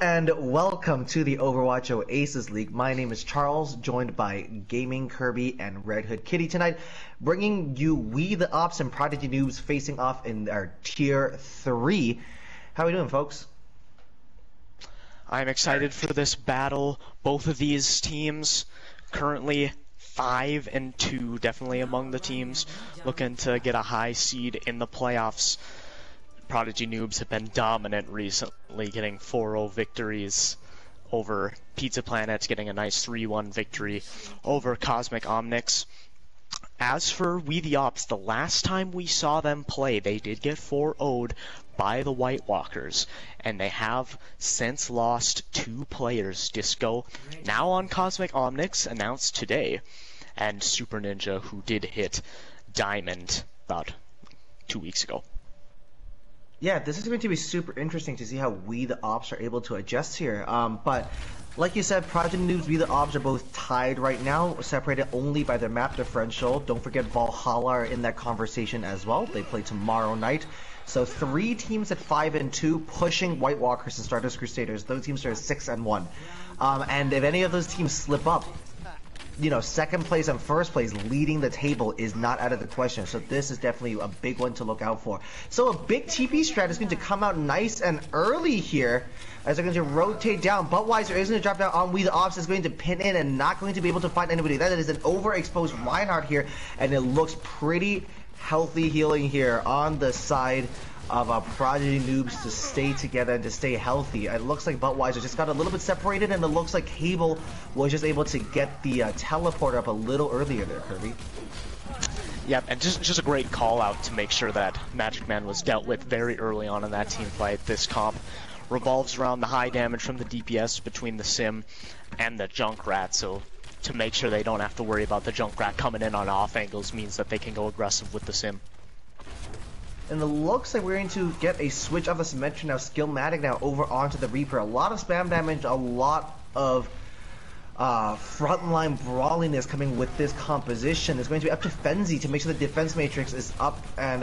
And welcome to the Overwatch Aces League. My name is Charles, joined by Gaming Kirby and Red Hood Kitty tonight, bringing you We the Opps and Prodigy Noobs facing off in our Tier 3. How are we doing, folks? I'm excited for this battle. Both of these teams currently 5-2, definitely among the teams looking to get a high seed in the playoffs. Prodigy Noobs have been dominant recently, getting 4-0 victories over Pizza Planet, getting a nice 3-1 victory over Cosmic Omnics. As for We the Opps, the last time we saw them play, they did get 4-0'd by the White Walkers, and they have since lost 2 players, Disco, now on Cosmic Omnics, announced today, and Super Ninja, who did hit Diamond about 2 weeks ago. Yeah, this is going to be super interesting to see how We the Opps are able to adjust here. But like you said, Prodigy Noobs, We the Opps are both tied right now, separated only by their map differential. Don't forget Valhalla are in that conversation as well. They play tomorrow night. So 3 teams at 5-2, pushing White Walkers and Stardust Crusaders. Those teams are 6-1. And if any of those teams slip up, you know, second place and first place leading the table is not out of the question. So this is definitely a big one to look out for. So a big TP strat is going to come out nice and early here as they're going to rotate down. Budweiser is going to drop down on We the Opps, is going to pin in and not going to be able to find anybody. That is an overexposed Reinhardt here, and it looks pretty healthy healing here on the side of Prodigy Noobs to stay together and to stay healthy. It looks like Budweiser just got a little bit separated, and it looks like Cable was just able to get the teleporter up a little earlier there, Kirby. Yep, and just a great call out to make sure that Magic Man was dealt with very early on in that team fight. This comp revolves around the high damage from the DPS between the Sim and the Junkrat, so to make sure they don't have to worry about the Junkrat coming in on off angles means that they can go aggressive with the Sim. And it looks like we're going to get a switch of the Symmetry now, Skillmatic now over onto the Reaper. A lot of spam damage, a lot of frontline brawliness coming with this composition. It's going to be up to Fenzi to make sure the defense matrix is up and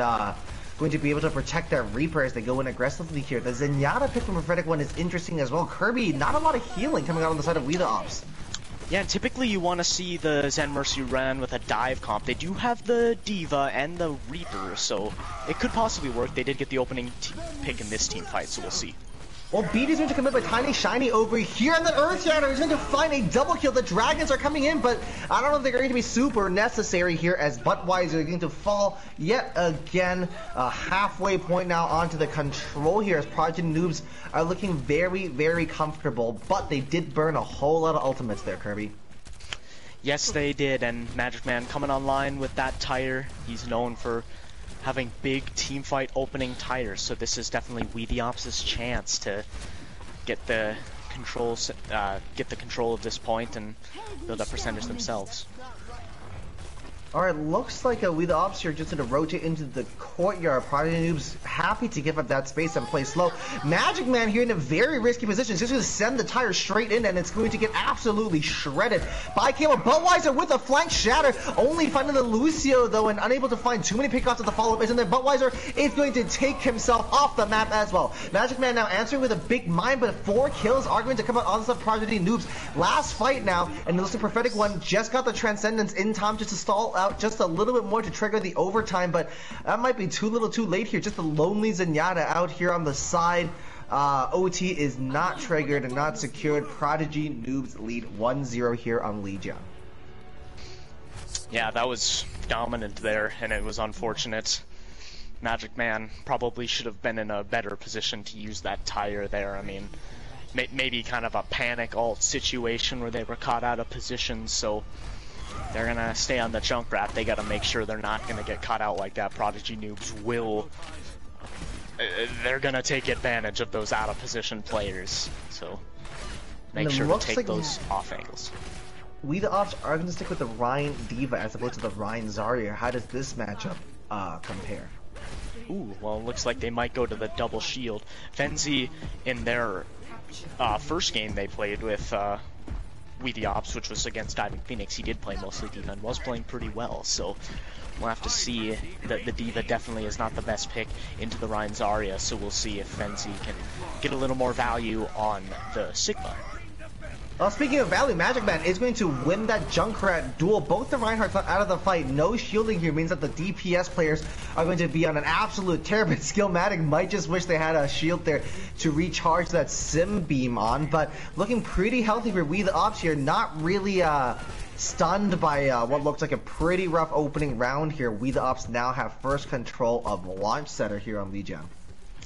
going to be able to protect that Reaper as they go in aggressively here. The Zenyatta pick from Prophetic One is interesting as well. Kirby, not a lot of healing coming out on the side of We the Opps. Yeah, and typically you want to see the Zen Mercy run with a dive comp. They do have the D.Va and the Reaper, so it could possibly work. They did get the opening pick in this team fight, so we'll see. Well, Beat is going to come in by Tiny Shiny over here, and the Earthshatter is going to find a double kill. The Dragons are coming in, but I don't know if they're going to be super necessary here as Budweiser is going to fall yet again. A halfway point now onto the control here as Prodigy Noobs are looking very, very comfortable, but they did burn a whole lot of ultimates there, Kirby. Yes, they did, and Magic Man coming online with that tire. He's known for having big team fight opening tires, so this is definitely We the Opps' chance to get the control of this point and build up percentage themselves. Alright, looks like We the Opps here just going to rotate into the courtyard. Prodigy Noobs happy to give up that space and play slow. Magic Man here in a very risky position. He's just going to send the tire straight in, and it's going to get absolutely shredded by Cable. Budweiser with a flank shatter, only finding the Lucio though, and unable to find too many pickoffs at the follow-up. And then Budweiser is going to take himself off the map as well. Magic Man now answering with a big mine, but 4 kills are going to come out on the Prodigy Noobs. Last fight now, and it looks like Prophetic One just got the Transcendence in time just to stall out just a little bit more to trigger the overtime, but that might be too little too late here. Just the lonely Zenyatta out here on the side. OT is not triggered and not secured. Prodigy Noobs lead 1-0 here on Legion. Yeah, that was dominant there, and it was unfortunate. Magic Man probably should have been in a better position to use that tire there. I mean, maybe kind of a panic ult situation where they were caught out of position, so they're gonna stay on the Junkrat. They gotta make sure they're not gonna get caught out like that. Prodigy Noobs will. They're gonna take advantage of those out of position players. So make sure to take those off angles. We the Opps are gonna stick with the Ryan D.Va as opposed to the Ryan Zarya. How does this matchup compare? Ooh, well, it looks like they might go to the double shield. Fenzi in their first game they played with We the Opps, which was against W15, he did play mostly D.Va and was playing pretty well, so we'll have to see. That the D.Va definitely is not the best pick into the Rein Zarya, so we'll see if Fenzi can get a little more value on the Sigma. Well, speaking of value, Magic Man is going to win that Junkrat duel. Both the Reinhardts not out of the fight. No shielding here means that the DPS players are going to be on an absolute tear, but Skillmatic might just wish they had a shield there to recharge that Sim Beam on. But looking pretty healthy for We the Opps here. Not really stunned by what looks like a pretty rough opening round here. We the Opps now have first control of Launch Center here on Lijiang.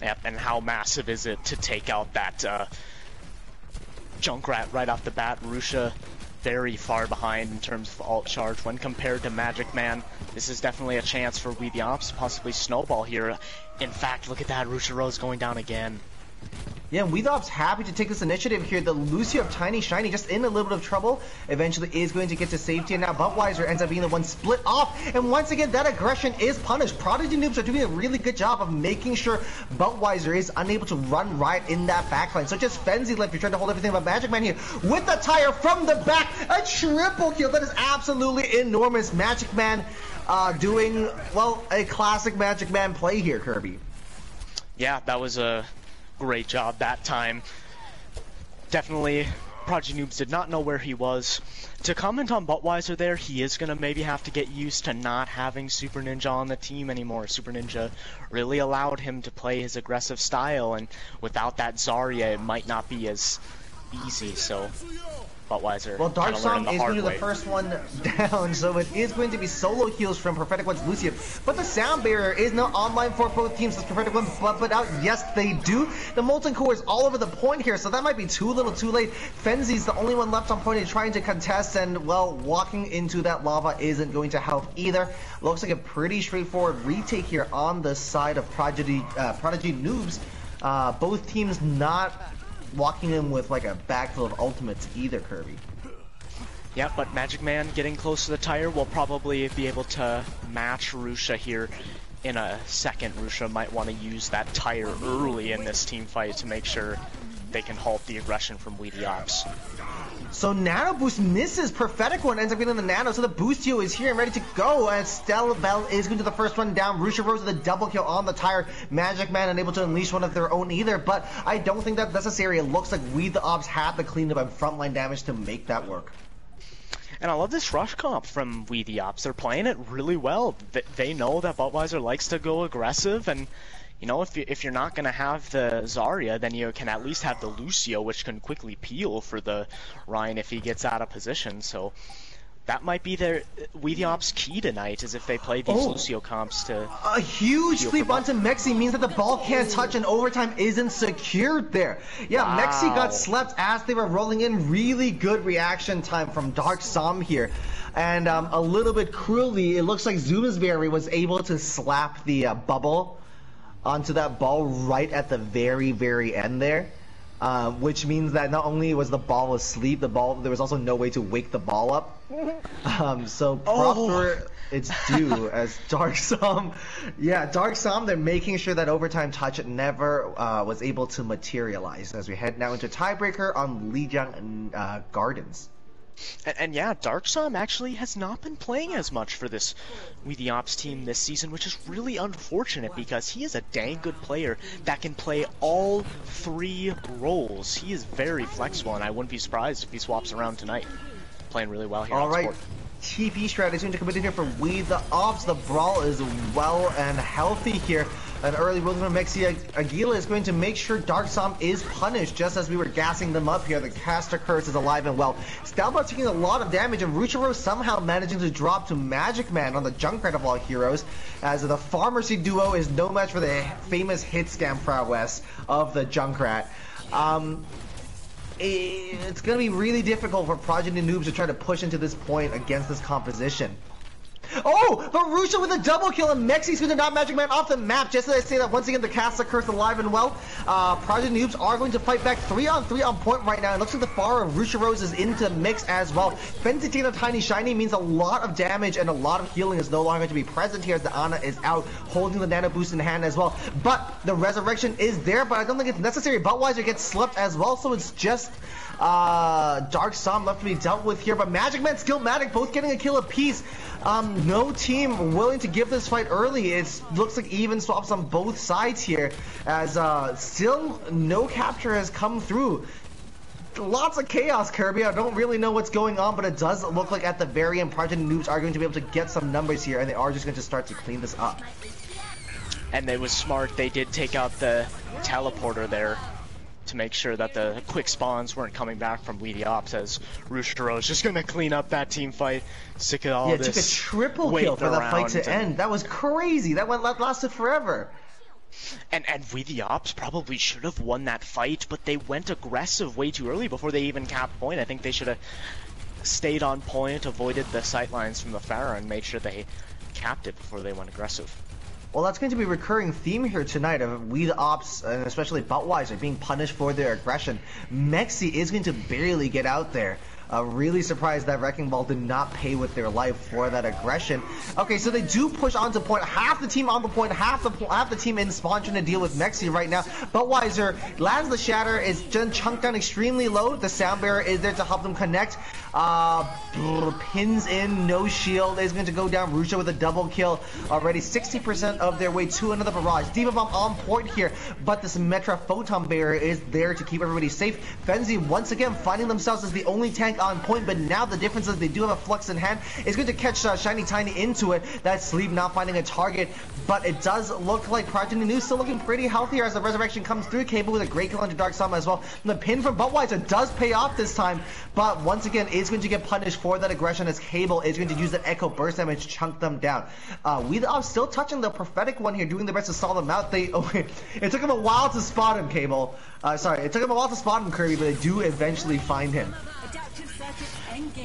Yep, and how massive is it to take out that Junkrat right off the bat? Rusha very far behind in terms of ult charge when compared to Magic Man. This is definitely a chance for We the Opps to possibly snowball here. In fact, look at that, Rusha Rose going down again. Yeah, We the Opps happy to take this initiative here. The Lucio of Tiny Shiny just in a little bit of trouble. Eventually is going to get to safety, and now Budweiser ends up being the one split off. And once again, that aggression is punished. Prodigy Noobs are doing a really good job of making sure Budweiser is unable to run right in that backline. So just Fenzi left. You're trying to hold everything about Magic Man here with the tire from the back. A triple kill. That is absolutely enormous. Magic Man doing, well, a classic Magic Man play here, Kirby. Yeah, that was a great job that time. Definitely, Prodigy Noobs did not know where he was. To comment on Budweiser there, he is going to maybe have to get used to not having Super Ninja on the team anymore. Super Ninja really allowed him to play his aggressive style, and without that Zarya, it might not be as easy, so Budweiser. Well, Dark Song is going to be the first one down, so it is going to be solo heals from Prophetic One's Lucio. But the sound barrier is now online for both teams. Does Prophetic One bump it out? Yes, they do. The Molten Core is all over the point here, so that might be too little too late. Fenzi's the only one left on point and trying to contest, and, well, walking into that lava isn't going to help either. Looks like a pretty straightforward retake here on the side of Prodigy Noobs. Both teams not walking in with like a bag full of ultimates either, Kirby. Yeah, but Magic Man getting close to the tire will probably be able to match Rusha here in a second. Rusha might want to use that tire early in this team fight to make sure they can halt the aggression from We the Opps. So Nano Boost misses. Prophetic One ends up getting the Nano, so the Boostio is here and ready to go. And Stella Bell is going to the first one down. Rusha Rose with a double kill on the tire. Magic Man unable to unleash one of their own either, but I don't think that's necessary. It looks like We the Opps have the cleanup and frontline damage to make that work. And I love this rush comp from We the Opps. They're playing it really well. They know that Budweiser likes to go aggressive, and you know, if you're not going to have the Zarya, then you can at least have the Lucio, which can quickly peel for the Ryan if he gets out of position. So that might be their We the Opps key tonight, is if they play these Lucio comps to... A huge sleep onto Mexi means that the ball can't touch and overtime isn't secured there. Yeah, wow. Mexi got slept as they were rolling in. Really good reaction time from Dark Som here. And a little bit cruelly, it looks like Zumasberry was able to slap the bubble onto that ball right at the very, very end there. Which means that not only was the ball asleep, there was also no way to wake the ball up. So props for its due as Dark Som. Yeah, Dark Som, they're making sure that overtime touch never was able to materialize as we head now into tiebreaker on Lijiang Gardens. And yeah, Dark Som actually has not been playing as much for this We the Opps team this season, which is really unfortunate because he is a dang good player that can play all three roles. He is very flexible, and I wouldn't be surprised if he swaps around tonight. Playing really well here. All right, TP strategy going to come in here for We the Opps. The brawl is well and healthy here. An early roll from Mexi Aguila is going to make sure Dark Som is punished, just as we were gassing them up here. The caster curse is alive and well. Stalbot taking a lot of damage, and Ruchiro somehow managing to drop to Magic Man on the Junkrat of all heroes, as the Pharmacy duo is no match for the famous hit scam prowess of the Junkrat. It's going to be really difficult for Prodigy Noobs to try to push into this point against this composition. Oh, but Rusha with a double kill, and Mexi's going to knock Magic Man off the map. Just as I say that, once again, the Castle Curse alive and well. Prodigy Noobs are going to fight back 3-on-3 on point right now. It looks like the Far of Rusha Rose is into the mix as well. Fenty taking a Tiny Shiny means a lot of damage and a lot of healing is no longer going to be present here as the Ana is out, holding the Nano Boost in hand as well. But the Resurrection is there, but I don't think it's necessary. Buttweiser gets slept as well, so it's just Dark Psalm left to be dealt with here. But Magic Man, Skillmatic, both getting a kill apiece. No team willing to give this fight early. It looks like even swaps on both sides here, as still no capture has come through. Lots of chaos, Kirby. I don't really know what's going on, but it does look like at the very end, Prodigy Noobs are going to be able to get some numbers here, and they are just going to start to clean this up. And it was smart. They did take out the teleporter there to make sure that the quick spawns weren't coming back from Weedy Opps, as Rushiro is just going to clean up that team fight. Sick of all this. Yeah, it took a triple kill for the fight to end. That was crazy. That lasted forever. And Weedy Opps probably should have won that fight, but they went aggressive way too early before they even capped point. I think they should have stayed on point, avoided the sightlines from the Pharah, and made sure they capped it before they went aggressive. Well, that's going to be a recurring theme here tonight of We the Opps, and especially Buttweiser, being punished for their aggression. Mexi is going to barely get out there. Really surprised that Wrecking Ball did not pay with their life for that aggression. Okay, so they do push onto point. Half the team on the point, half the team in spawn trying to deal with Mexi right now. Buttweiser lands the Shatter, is chunked down extremely low. The Sound Bearer is there to help them connect. Pins in, no shield, is going to go down. Rusha with a double kill. Already 60% of their way to another barrage. Diva Bomb on point here, but this Metra Photon Bearer is there to keep everybody safe. Frenzy once again finding themselves as the only tank on point, but now the difference is they do have a Flux in hand. It's going to catch Shiny Tiny into it. That Sleep not finding a target, but it does look like Prodigy Noobs still looking pretty healthy as the Resurrection comes through. Cable with a great kill onto Dark Sama as well. And the pin from Buttweiser does pay off this time, but once again is going to get punished for that aggression as Cable is going to use that Echo Burst damage, chunk them down. We are still touching the prophetic one here, doing the best to stall them out. It took him a while to spot him, Cable. Sorry, it took him a while to spot him, Kirby, but they do eventually find him.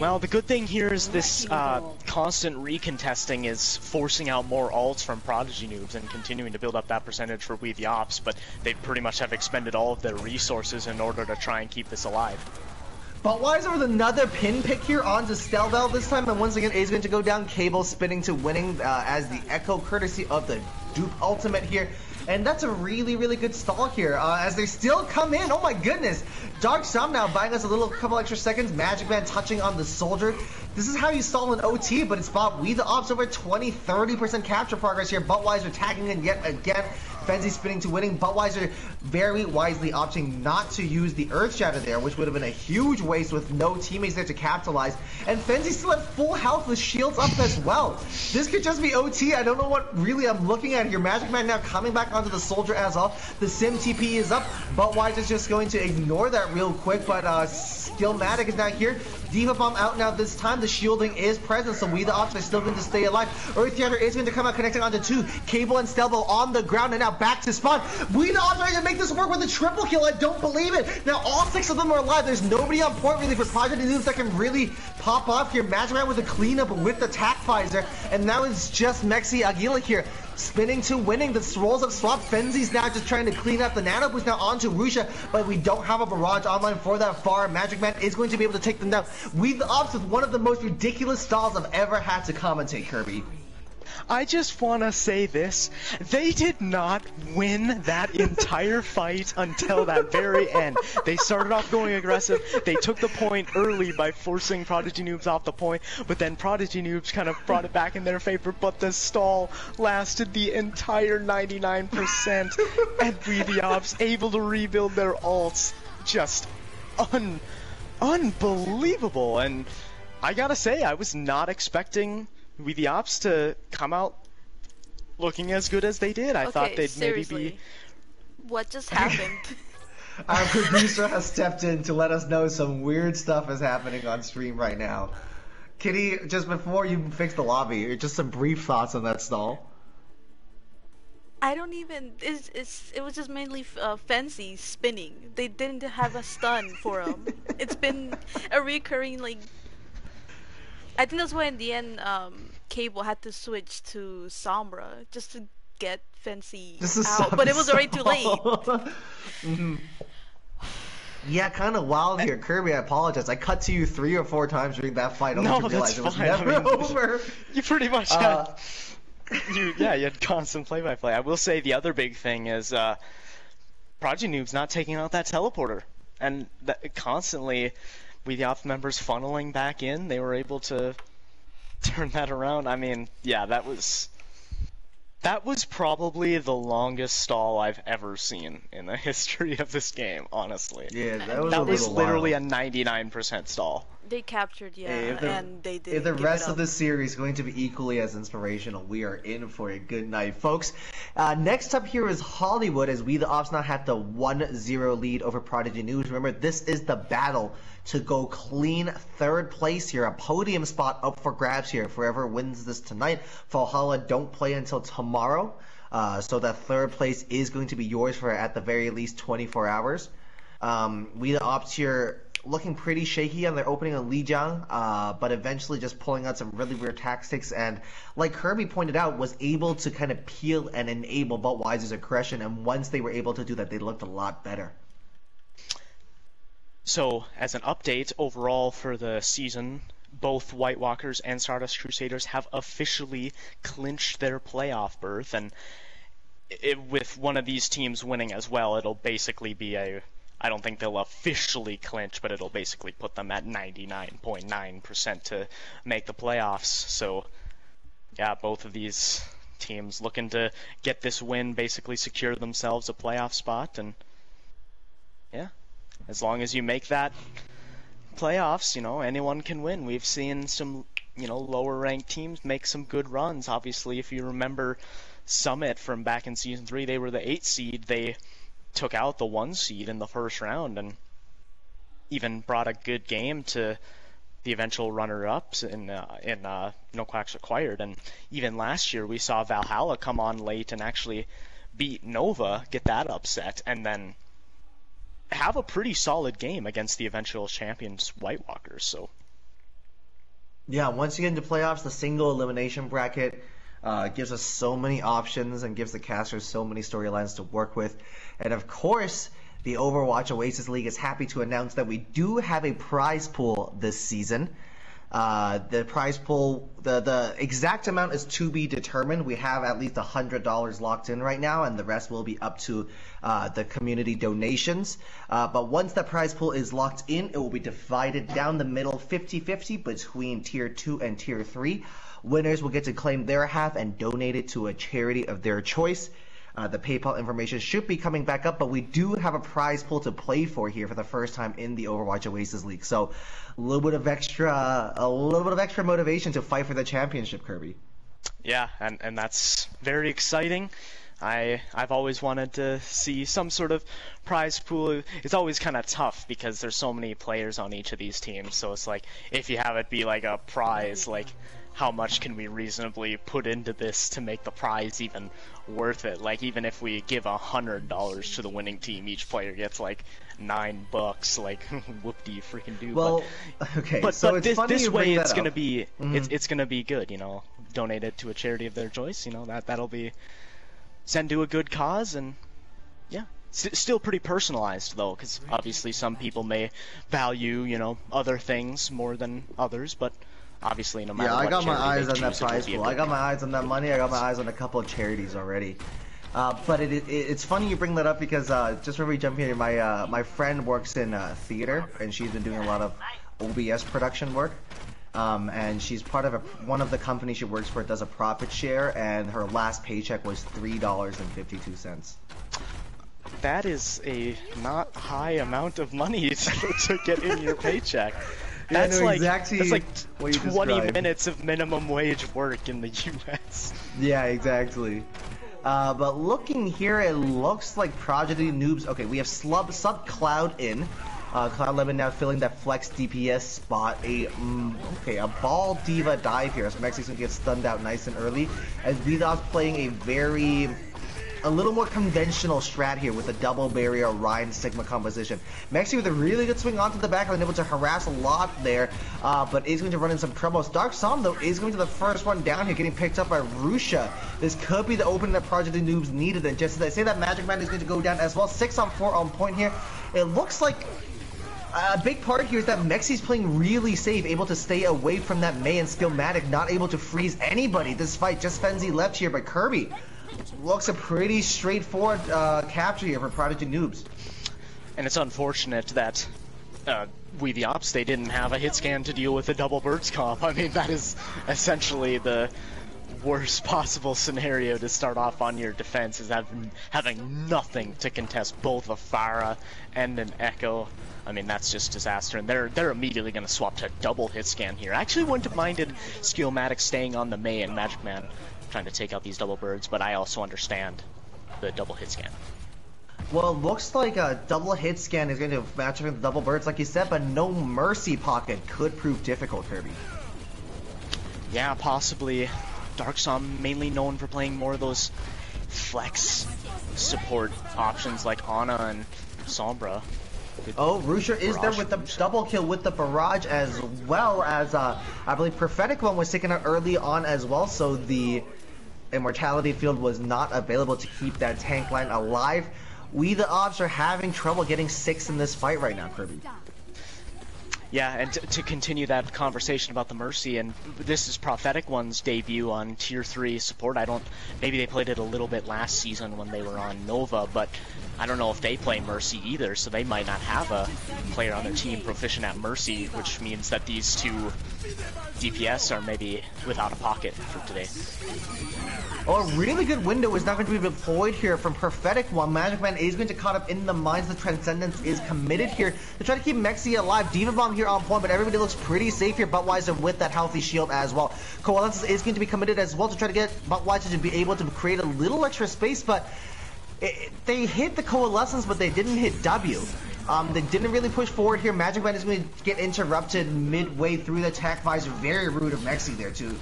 Well, the good thing here is this constant recontesting is forcing out more ults from Prodigy Noobs and continuing to build up that percentage for We the Opps, but they pretty much have expended all of their resources in order to try and keep this alive. Buttweiser with another pin pick here onto Stelbell this time, and once again is going to go down. Cable spinning to winning as the Echo, courtesy of the Dupe Ultimate here. And that's a really, really good stall here as they still come in. Oh my goodness. Dark Sam now buying us a couple extra seconds. Magic Man touching on the Soldier. This is how you stall an OT, but it's bought We the Opps over 20-30% capture progress here. Buttweiser tagging in yet again. Frenzy spinning to winning. Buttweiser very wisely opting not to use the Earth Shatter there, which would have been a huge waste with no teammates there to capitalize. And Frenzy still at full health with shields up as well. This could just be OT. I don't know what really I'm looking at here. Magic Man now coming back onto the Soldier as well. The Sim TP is up. Buttweiser's just going to ignore that real quick, but Skillmatic is now here. Diva Bomb out now this time. The shielding is present, so We the Opps are still going to stay alive. Earth Shatter is going to come out connecting onto two. Cable and Stelbo on the ground, and now back to spawn. We the Opps are going to make this work with a triple kill. I don't believe it. Now all 6 of them are alive. There's nobody on point really for Prodigy Noobs that can really pop off here. Magic Man with a cleanup with the Tac Visor, and now it's just Mexi Aguila here. Spinning to winning. The rolls have swapped. Fenzi's now just trying to clean up. The Nano Boost now onto Rusha, but we don't have a barrage online for that far. Magic Man is going to be able to take them down. We the Opps with one of the most ridiculous stalls I've ever had to commentate, Kirby. I just want to say this. They did not win that entire fight until that very end. They started off going aggressive. They took the point early by forcing Prodigy Noobs off the point, but then Prodigy Noobs kind of brought it back in their favor, but the stall lasted the entire 99%, and We the Opps able to rebuild their ults. Just unbelievable. And I gotta say, I was not expecting We the Opps to come out looking as good as they did. I thought they'd seriously, maybe be... What just happened? Our producer has stepped in to let us know some weird stuff is happening on stream right now. Kitty, just before you fix the lobby, just some brief thoughts on that stall. I don't even. It was just mainly Fancy spinning. They didn't have a stun for him. It's been a recurring I think that's why in the end, Cable had to switch to Sombra just to get Fancy This is out, but it was already too late. Mhm. Yeah, kind of wild here, Kirby. I apologize. I cut to you 3 or 4 times during that fight. Only No, to realize that's it was fine. never I mean, over. You pretty much had you had constant play-by-play. I will say the other big thing is Prodigy Noobs not taking out that teleporter, and that constantly with the Opps members funneling back in, they were able to turn that around. I mean, yeah, that was probably the longest stall I've ever seen in the history of this game, honestly. Yeah, That was little literally wild. a 99% stall. They captured, and they did. If the rest up. of the series is going to be equally as inspirational, we are in for a good night, folks. Next up here is Hollywood, as we the Opps now have the 1-0 lead over Prodigy News. Remember, this is the battle to go clean 3rd place here, a podium spot up for grabs here. If whoever wins this tonight, Valhalla don't play until tomorrow, so that 3rd place is going to be yours for at the very least 24 hours. We the Opps here looking pretty shaky on their opening on Lijiang, but eventually just pulling out some really weird tactics, and like Kirby pointed out, was able to kind of peel and enable Budweiser's aggression, and once they were able to do that, they looked a lot better. So, as an update overall for the season, both White Walkers and Stardust Crusaders have officially clinched their playoff berth, and with one of these teams winning as well, it'll basically be I don't think they'll officially clinch, but it'll basically put them at 99.9% to make the playoffs. So, yeah, both of these teams looking to get this win, basically secure themselves a playoff spot, and yeah, as long as you make that playoffs, anyone can win. We've seen some, lower ranked teams make some good runs. Obviously, if you remember Summit from back in Season 3, they were the 8th seed. They took out the 1 seed in the first round and even brought a good game to the eventual runner-ups in No Quacks Required. And even last year we saw Valhalla come on late and actually beat Nova, get that upset, and then have a pretty solid game against the eventual champions White Walkers. So yeah, once you get into playoffs, the single elimination bracket gives us so many options and gives the casters so many storylines to work with. And of course, the Overwatch Oasis League is happy to announce that we do have a prize pool this season. The prize pool, the exact amount is to be determined. We have at least $100 locked in right now, and the rest will be up to the community donations. But once the prize pool is locked in, it will be divided down the middle 50-50 between Tier 2 and Tier 3. Winners will get to claim their half and donate it to a charity of their choice. The PayPal information should be coming back up, but we do have a prize pool to play for here for the first time in the Overwatch Oasis League. So a little bit of extra motivation to fight for the championship, Kirby. Yeah, and that's very exciting. I've always wanted to see some sort of prize pool. It's always kind of tough because there's so many players on each of these teams. So it's like, if you have it be like a prize, like how much can we reasonably put into this to make the prize even worth it? Like, even if we give $100 to the winning team, each player gets like $9. Like, whoop-de-freaking-do. Well, okay. But this way, it's gonna be it's gonna be good. Donate it to a charity of their choice. That'll be sent to a good cause, and yeah. Still pretty personalized though, because obviously some people may value other things more than others, but obviously no matter what. Yeah, I got my eyes on that choose, prize pool. I got my eyes on that money. I got my eyes on a couple of charities already. But it's funny you bring that up because just before we jump here, my friend works in theater, and she's been doing a lot of OBS production work. And she's part of one of the companies she works for does a profit share, and her last paycheck was $3.52. That is a not high amount of money to get in your paycheck. That's exactly like what you 20 described. minutes of minimum wage work in the US. Yeah, exactly. But looking here, it looks like Prodigy Noobs. Okay, we have Sub Cloud in. Cloud Lemon now filling that flex DPS spot. A Ball Diva dive here. So Mexico's gonna get stunned out nice and early. As Vidas playing a very a little more conventional strat here with the double barrier Orion Sigma composition. Mexi with a really good swing onto the back line, able to harass a lot there, but is going to run in some trouble. Dark Som, though, is going to the first one down here, getting picked up by Rusha. This could be the opening that Prodigy Noobs needed, and just as I say that, Magic Man is going to go down as well. 6-on-4 on point here. It looks like a big part here is that Mexi's playing really safe, able to stay away from that Mei, and Skillmatic not able to freeze anybody this fight. Just Fenzi left here, but Kirby looks a pretty straightforward capture here for Prodigy Noobs. And it's unfortunate that we the Opps, they didn't have a hit scan to deal with a double birds comp. I mean, that is essentially the worst possible scenario to start off on your defense, is having nothing to contest both a Pharah and an Echo. I mean, that's just disaster, and they're immediately going to swap to double hit scan here. I actually wouldn't have minded Skillmatic staying on the Mei and Magic Man trying to take out these double birds, but I also understand the double hit scan. Well, it looks like a double hit scan is going to match up with the double birds, like you said, but no mercy pocket could prove difficult, Kirby. Yeah, possibly. Dark Som mainly known for playing more of those flex support options like Ana and Sombra. Oh, Rusha is there with the double kill with the barrage, as well as I believe Prophetic One was taken out early on as well, so the Immortality field was not available to keep that tank line alive. We the Opps are having trouble getting 6 in this fight right now, Kirby. Yeah, and to continue that conversation about the Mercy, and this is Prophetic One's debut on Tier 3 support. Maybe they played it a little bit last season when they were on Nova, but I don't know if they play Mercy either, so they might not have a player on their team proficient at Mercy, which means that these two DPS are maybe without a pocket for today. Oh, a really good window is not going to be deployed here from Prophetic One. Magic Man is going to caught up in the mines. The Transcendence is committed here to try to keep Mexi alive. Diva Bomb here on point, but everybody looks pretty safe here. Buttweiser with that healthy shield as well. Coalescence is going to be committed as well to try to get Buttweiser to be able to create a little extra space, but they hit the Coalescence, but they didn't hit W. They didn't really push forward here. Magic Man is going to get interrupted midway through the attack visor. Very rude of Mexi there to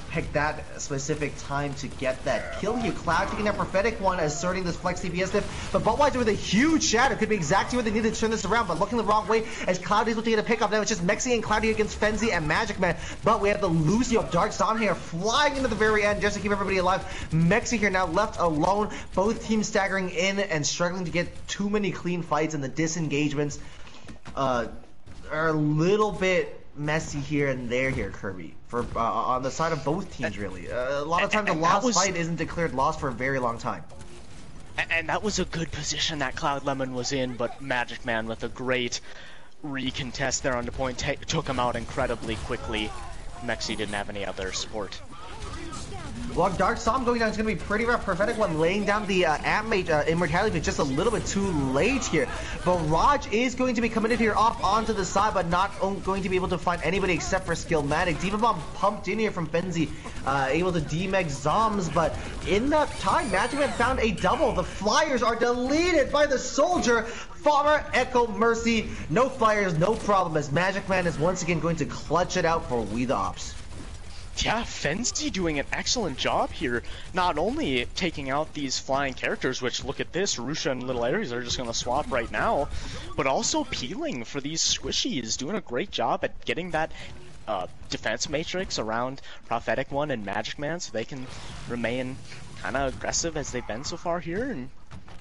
pick that specific time to get that kill here. Cloud taking that Prophetic One, asserting this flex DPS diff, but Buttweiser with a huge shadow could be exactly what they needed to turn this around, but looking the wrong way as Cloud is able to get a pick up. Now it's just Mexi and Cloudy against Fenzi and Magic Man, but we have the Lucio of Dark Som here flying into the very end just to keep everybody alive. Mexi here now left alone, both teams staggering in and struggling to get too many clean fights, and the disengagements are a little bit messy here and there here, Kirby, for on the side of both teams, really. A lot of times a lost fight isn't declared lost for a very long time. And that was a good position that Cloud Lemon was in, but Magic Man with a great recontest there on the point took him out incredibly quickly. Mexi didn't have any other support. Well, Dark Som going down is going to be pretty rough. Prophetic One laying down the Amp-Mage Immortality, but just a little bit too late here. Barrage is going to be committed here off onto the side, but not going to be able to find anybody except for Skillmatic. Diva Bomb pumped in here from Fenzi, able to demeg Zoms, but in that time, Magic Man found a double. The Flyers are deleted by the Soldier. Farmer, Echo, Mercy, no Flyers, no problem, as Magic Man is once again going to clutch it out for We the Opps. Yeah, Fenzi doing an excellent job here, not only taking out these flying characters, which, look at this, Rusha and Little Aries are just going to swap right now, but also peeling for these squishies, doing a great job at getting that defense matrix around Prophetic One and Magic Man so they can remain kind of aggressive as they've been so far here. And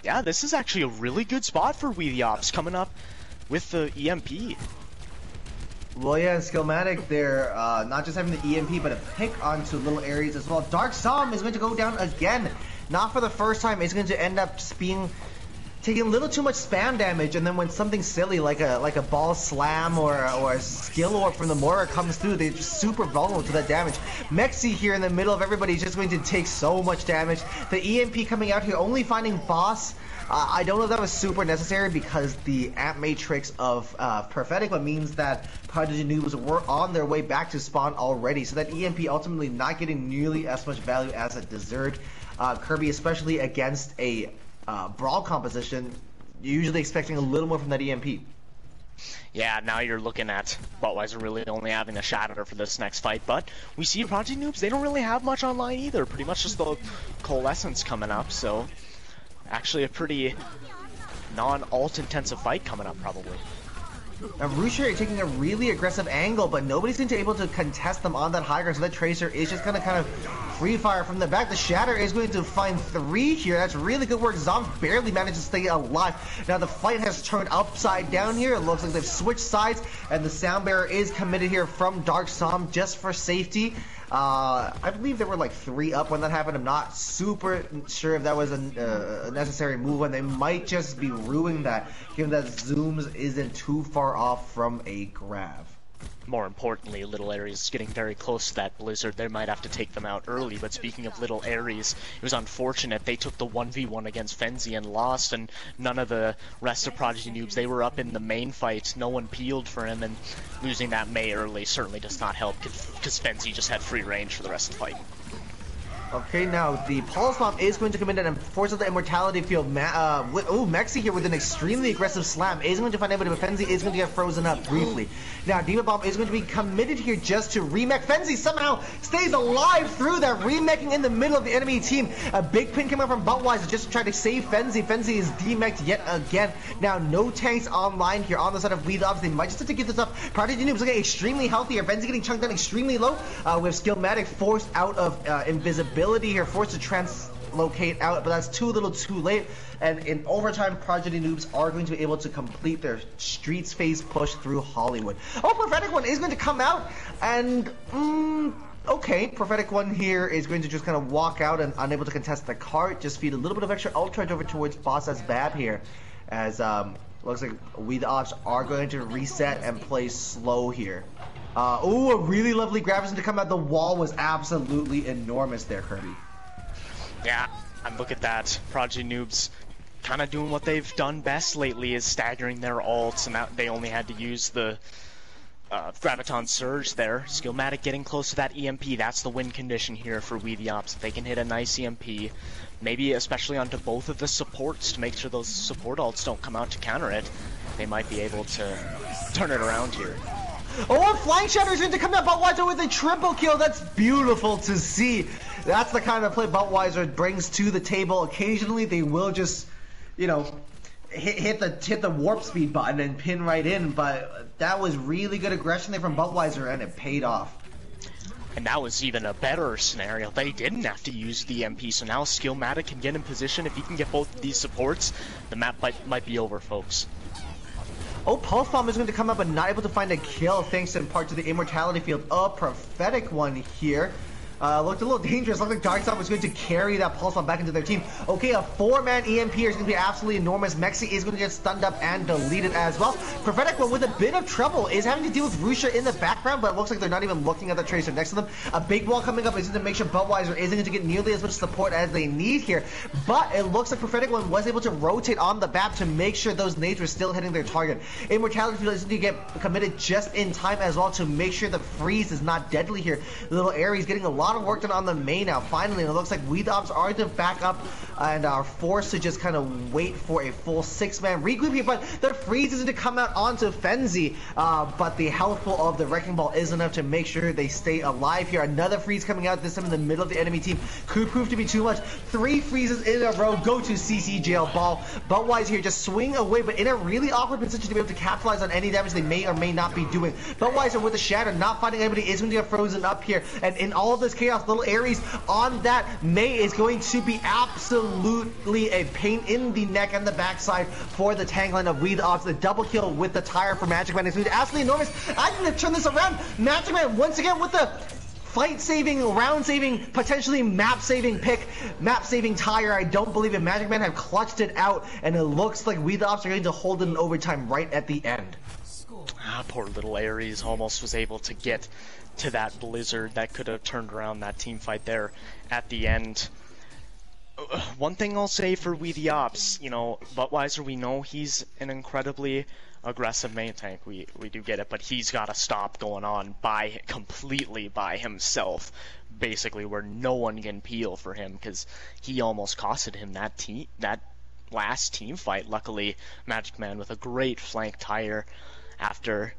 yeah, this is actually a really good spot for We the Opps coming up with the EMP. Well, yeah, Skillmatic, they're not just having the EMP, but a pick onto Little Aries as well. Dark Som is going to go down again. Not for the first time. It's going to end up taking a little too much spam damage, and then when something silly like a ball slam or a skill orb from the Mora comes through, they're just super vulnerable to that damage. Mexi here in the middle of everybody is just going to take so much damage. The EMP coming out here, only finding Boss. I don't know if that was super necessary because the Amp Matrix of Prophetic One means that Prodigy Noobs were on their way back to spawn already, so that EMP ultimately not getting nearly as much value as it deserved. Kirby, especially against a Brawl composition, usually expecting a little more from that EMP. Yeah, now you're looking at Budweiser really only having a shatter for this next fight, but we see Prodigy Noobs, they don't really have much online either, pretty much just the Coalescence coming up, so actually a pretty non-ult intensive fight coming up probably. Now Rusher taking a really aggressive angle, but nobody's going to be able to contest them on that high ground, so that Tracer is just going to kind of free fire from the back. The Shatter is going to find 3 here. That's really good work. Zom barely managed to stay alive. Now the fight has turned upside down here. It looks like they've switched sides, and the Sound Bearer is committed here from Dark Zom just for safety. I believe there were like 3 up when that happened. I'm not super sure if that was a necessary move, and they might just be ruining that, given that Zooms isn't too far off from a grab. More importantly, Little Aries is getting very close to that Blizzard. They might have to take them out early, but speaking of Little Aries, it was unfortunate. They took the 1v1 against Fenzi and lost, and none of the rest of Prodigy Noobs, they were up in the main fight. No one peeled for him, and losing that Mei early certainly does not help, because Fenzi just had free range for the rest of the fight. Okay, now the Pulse Bomb is going to come in and force out the Immortality Field. Mexi here with an extremely aggressive slam is going to find out, but Fenzi is going to get frozen up briefly. Now, Demon Bomb is going to be committed here just to remech. Fenzi somehow stays alive through that remeching in the middle of the enemy team. A big pin coming out from Budweiser just to try to save Fenzi. Fenzi is demeched yet again. Now, no tanks online here on the side of We The Opps. They might just have to give this up. Prodigy Noobs looking extremely healthy here. Fenzi getting chunked down extremely low with Skillmatic forced out of invisibility here, forced to translocate out, but that's too little too late, and in overtime Prodigy Noobs are going to be able to complete their Streets phase push through Hollywood. Oh, Prophetic One is going to come out, and okay, Prophetic One here is going to just kind of walk out and unable to contest the cart, just feed a little bit of extra ultra over towards Boss as Bab here, as looks like We The Opps are going to reset and play slow here. Oh, a really lovely grab is to come out. The wall was absolutely enormous there, Kirby. Yeah, and look at that. Prodigy Noobs kind of doing what they've done best lately, is staggering their ults, and that they only had to use the Graviton Surge there. Skillmatic getting close to that EMP. That's the win condition here for We The Opps. If they can hit a nice EMP, maybe especially onto both of the supports to make sure those support ults don't come out to counter it, they might be able to turn it around here. Oh, Flying Shatter is going to come out. Budweiser with a triple kill. That's beautiful to see. That's the kind of play Budweiser brings to the table. Occasionally, they will just, you know, hit the warp speed button and pin right in. But that was really good aggression there from Budweiser, and it paid off. And that was even a better scenario. They didn't have to use the MP, so now Skillmatic can get in position. If he can get both of these supports, the map might be over, folks. Oh, Pulse Bomb is going to come up but not able to find a kill thanks in part to the Immortality Field. A Prophetic One here. Looked a little dangerous. Looked like Dark Zom was going to carry that Pulse Bomb back into their team. Okay, a 4-man EMP is going to be absolutely enormous. Mexi is going to get stunned up and deleted as well. Prophetic One with a bit of trouble is having to deal with Rusha in the background, but it looks like they're not even looking at the Tracer next to them. A big wall coming up is going to make sure Budweiser isn't going to get nearly as much support as they need here. But it looks like Prophetic One was able to rotate on the map to make sure those nades were still hitting their target. Immortality Field is going to get committed just in time as well to make sure the freeze is not deadly here. Little Aries getting a lot of work done on the main now. Finally, it looks like We The Opps are to back up and are forced to just kind of wait for a full 6-man regroup here, but the freeze isn't to come out onto Fenzi, but the health pool of the Wrecking Ball is enough to make sure they stay alive here. Another freeze coming out, this time in the middle of the enemy team. Could prove to be too much. 3 freezes in a row. Go to CC jail ball. Budweiser here just swing away, but in a really awkward position to be able to capitalize on any damage they may or may not be doing. Budweiser with a shatter, not finding anybody, is going to get frozen up here, and in all of this chaos, Little Aries on that Mei is going to be absolutely a pain in the neck and the backside for the tank line of We The Opps. The double kill with the tire for Magic Man is going to be absolutely enormous. I need to turn this around. Magic Man once again with the fight-saving, round-saving, potentially map-saving pick, map-saving tire. I don't believe it. Magic Man have clutched it out, and it looks like We The Opps are going to hold it in overtime right at the end. Poor Little Aries almost was able to get to that Blizzard that could have turned around that team fight there at the end. One thing I'll say for We The Opps, you know, Budweiser, we know he's an incredibly aggressive main tank. We do get it, but he's got to stop going on completely by himself, basically, where no one can peel for him, because he almost costed him that last team fight. Luckily, Magic Man with a great flank tire after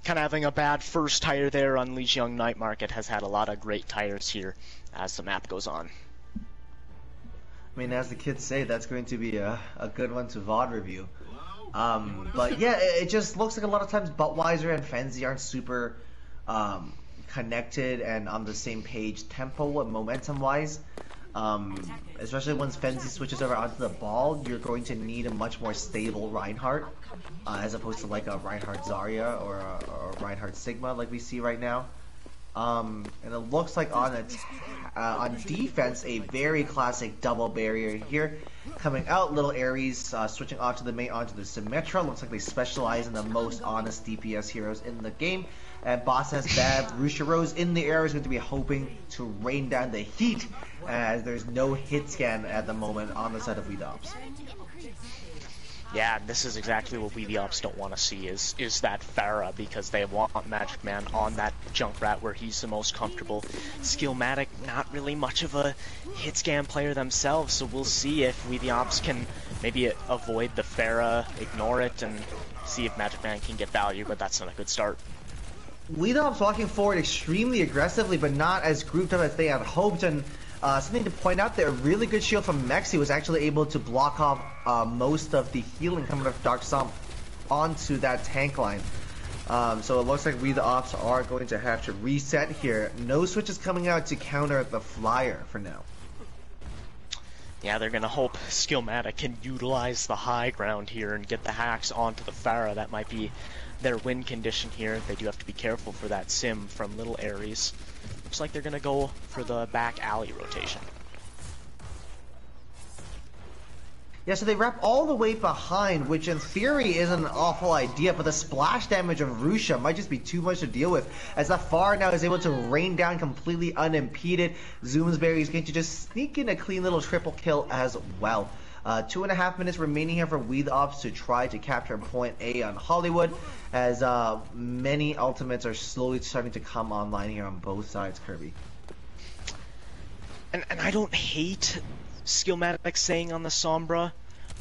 kind of having a bad first tire there. Unleash Young Night Market has had a lot of great tires here as the map goes on. I mean, as the kids say, that's going to be a good one to VOD review. But yeah, it just looks like a lot of times Budweiser and Frenzy aren't super connected and on the same page tempo and momentum wise. Especially once Frenzy switches over onto the ball, you're going to need a much more stable Reinhardt, as opposed to like a Reinhardt Zarya or a Reinhardt Sigma like we see right now. And it looks like on defense, a very classic double barrier here. Coming out, Little Ares switching onto the main, onto the Symmetra. Looks like they specialize in the most honest DPS heroes in the game. And Boss has Bab, Rusha Rose in the air is going to be hoping to rain down the heat, as there's no hit scan at the moment on the side of WeTheOpps. Yeah, this is exactly what we the Opps don't want to see is that Pharah, because they want Magic Man on that Junkrat where he's the most comfortable. Skillmatic, not really much of a hit scan player themselves, so we'll see if we the Opps can maybe avoid the Pharah, ignore it, and see if Magic Man can get value, but that's not a good start. WeTheOpps walking forward extremely aggressively, but not as grouped up as they had hoped, and something to point out there, a really good shield from Mexi was actually able to block off most of the healing coming off Dark Stomp onto that tank line. So it looks like WeTheOpps are going to have to reset here. No switches coming out to counter the Flyer for now. Yeah, they're going to hope Skillmatic can utilize the high ground here and get the hacks onto the Pharah. That might be their win condition here. They do have to be careful for that sim from Little Ares. Looks like they're going to go for the back alley rotation. Yeah, so they wrap all the way behind, which in theory isn't an awful idea, but the splash damage of Rusha might just be too much to deal with, as that Far now is able to rain down completely unimpeded. Zoomsberry is going to just sneak in a clean little triple kill as well. 2.5 minutes remaining here for WeTheOpps to try to capture point A on Hollywood, as many ultimates are slowly starting to come online here on both sides, Kirby. And I don't hate Skillmatic saying on the Sombra,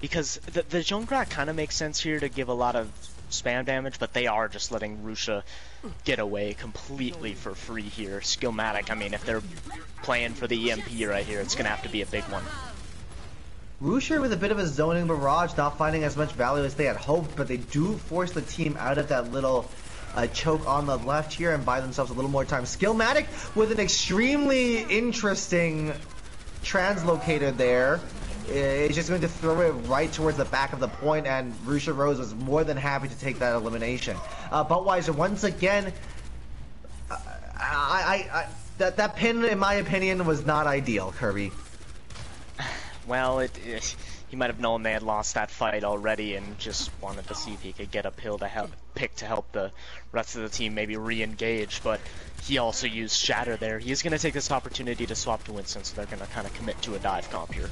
because the Junkrat kind of makes sense here to give a lot of spam damage, but they are just letting Rusha get away completely for free here. Skillmatic, I mean, if they're playing for the EMP right here, it's going to have to be a big one. Rusha with a bit of a zoning barrage, not finding as much value as they had hoped, but they do force the team out of that little choke on the left here and buy themselves a little more time. Skillmatic with an extremely interesting translocator there. It's just going to throw it right towards the back of the point, and Rusha Rose was more than happy to take that elimination. Budweiser once again, that pin, in my opinion, was not ideal, Kirby. Well, he might have known they had lost that fight already and just wanted to see if he could get a pick to help the rest of the team maybe re-engage, but he also used Shatter there. He's going to take this opportunity to swap to Winston, so they're going to kind of commit to a dive comp here.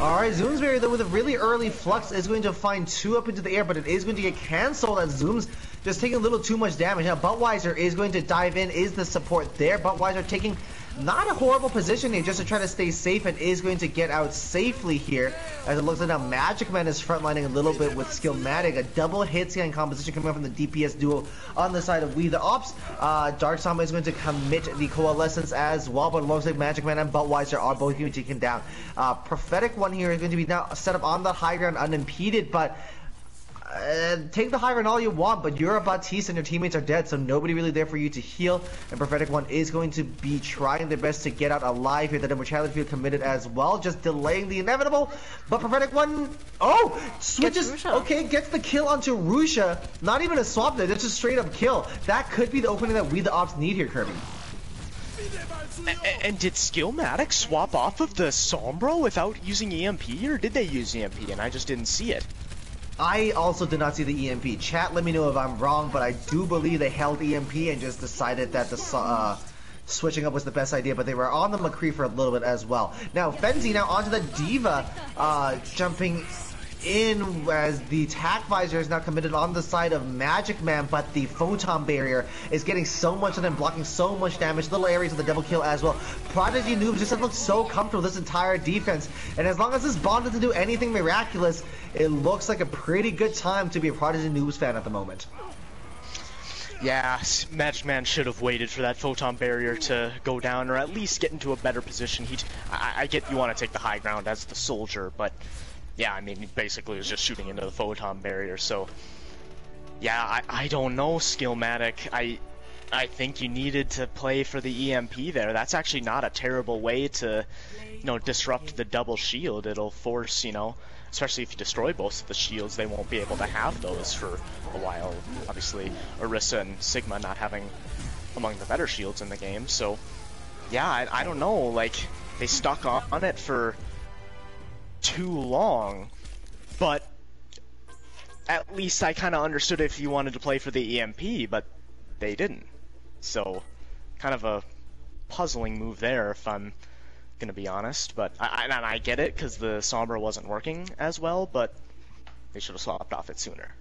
Alright, Zoomsberry though with a really early flux is going to find 2 up into the air, but it is going to get cancelled as Zoom's just taking a little too much damage. Now Budweiser is going to dive in, is the support there. Budweiser taking not a horrible position here, just to try to stay safe, and is going to get out safely here, as it looks like now Magic Man is frontlining a little bit with Skillmatic. A double hit scan composition coming up from the DPS duo on the side of WeTheOpps. Dark Stomp is going to commit the Coalescence as well, but it looks like Magic Man and Budweiser are both going to be taken down. Prophetic One here is going to be now set up on the high ground unimpeded, but take the high ground all you want, but you're a Baptiste and your teammates are dead, so nobody really there for you to heal. And Prophetic One is going to be trying their best to get out alive here. The Immortality Field committed as well, just delaying the inevitable. But Prophetic One, switches, okay, gets the kill onto Rusha. Not even a swap there, that's just straight up kill. That could be the opening that WeTheOpps need here, Kirby. And did Skillmatic swap off of the Sombra without using EMP, or did they use EMP and I just didn't see it? I also did not see the EMP. Chat, let me know if I'm wrong, but I do believe they held EMP and just decided that the switching up was the best idea, but they were on the McCree for a little bit as well. Now, Fenzi now onto the Diva, jumping in as the attack visor is now committed on the side of Magic Man, but the photon barrier is getting so much of them, blocking so much damage. Little areas of the double kill as well. Prodigy Noobs just have looked so comfortable this entire defense, and as long as this bond doesn't do anything miraculous, it looks like a pretty good time to be a Prodigy Noobs fan at the moment. Yeah, Magic Man should have waited for that photon barrier to go down, or at least get into a better position. I get you want to take the high ground as the soldier, but yeah, I mean, he basically was just shooting into the photon barrier, so yeah, I don't know, Skillmatic. I think you needed to play for the EMP there. That's actually not a terrible way to, you know, disrupt the double shield. It'll force, you know, especially if you destroy both of the shields, they won't be able to have those for a while. Obviously, Orisa and Sigma not having among the better shields in the game, so yeah, I don't know, like, they stuck on it for too long, but at least I kind of understood if you wanted to play for the EMP, but they didn't. So, kind of a puzzling move there, if I'm gonna be honest. But I get it, because the Sombra wasn't working as well, but they should have swapped off it sooner.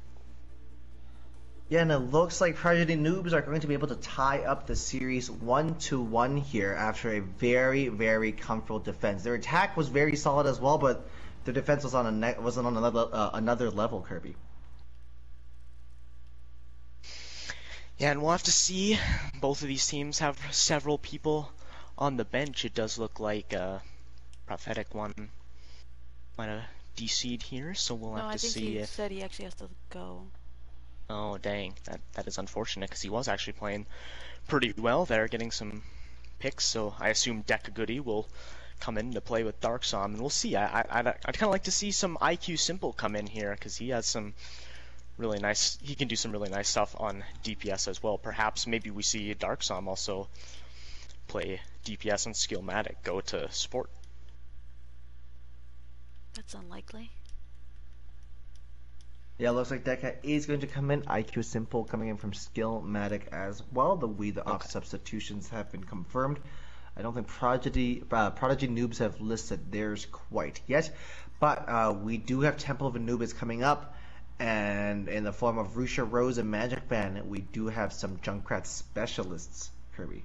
Yeah, and it looks like Prodigy Noobs are going to be able to tie up the series 1-1 here after a very, very comfortable defense. Their attack was very solid as well, but their defense was on another level, Kirby. Yeah, and we'll have to see. Both of these teams have several people on the bench. It does look like Prophetic one might have DC'd here, so we'll have to see. No, I think he said he actually has to go. Oh, dang. That is unfortunate, because he was actually playing pretty well there, getting some picks, so I assume Deca Goody will come in to play with Darksom, and we'll see. I'd kind of like to see some IQ Simple come in here, because he has some really nice, he can do some really nice stuff on DPS as well. Perhaps maybe we see Darksom also play DPS and Skillmatic go to support. That's unlikely. Yeah, looks like Deca is going to come in. IQ Simple coming in from Skillmatic as well. The Opps substitutions have been confirmed. I don't think Prodigy Noobs have listed theirs quite yet, but we do have Temple of Anubis coming up, and in the form of Rusha Rose and Magic Man, we do have some Junkrat specialists, Kirby.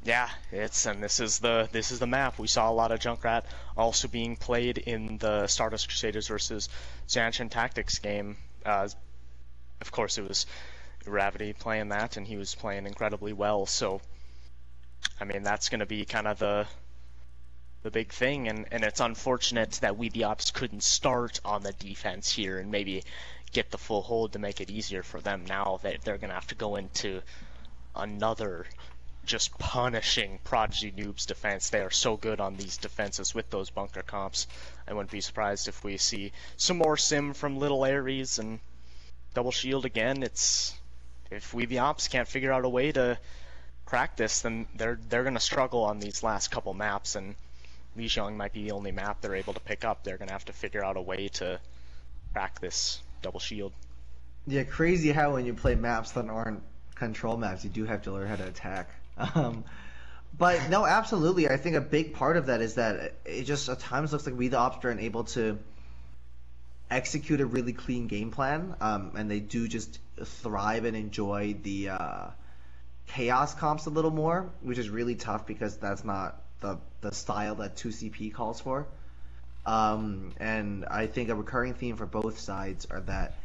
Yeah, and this is the map. We saw a lot of Junkrat also being played in the Stardust Crusaders versus Zanshin Tactics game. Of course, it was Gravity playing that, and he was playing incredibly well. So, I mean, that's going to be kind of the big thing, and it's unfortunate that we the Opps couldn't start on the defense here and maybe get the full hold to make it easier for them. Now that they're going to have to go into another just punishing Prodigy Noobs defense. They are so good on these defenses with those bunker comps. I wouldn't be surprised if we see some more sim from Little Aries and Double Shield again. If we the Opps can't figure out a way to crack this, then they're gonna struggle on these last couple maps, and Lijiang might be the only map they're able to pick up. They're gonna have to figure out a way to crack this Double Shield. Yeah, crazy how when you play maps that aren't control maps, you do have to learn how to attack. But no, absolutely. I think a big part of that is that it just at times looks like we the Opps aren't able to execute a really clean game plan, and they do just thrive and enjoy the chaos comps a little more, which is really tough because that's not the style that 2CP calls for. And I think a recurring theme for both sides are that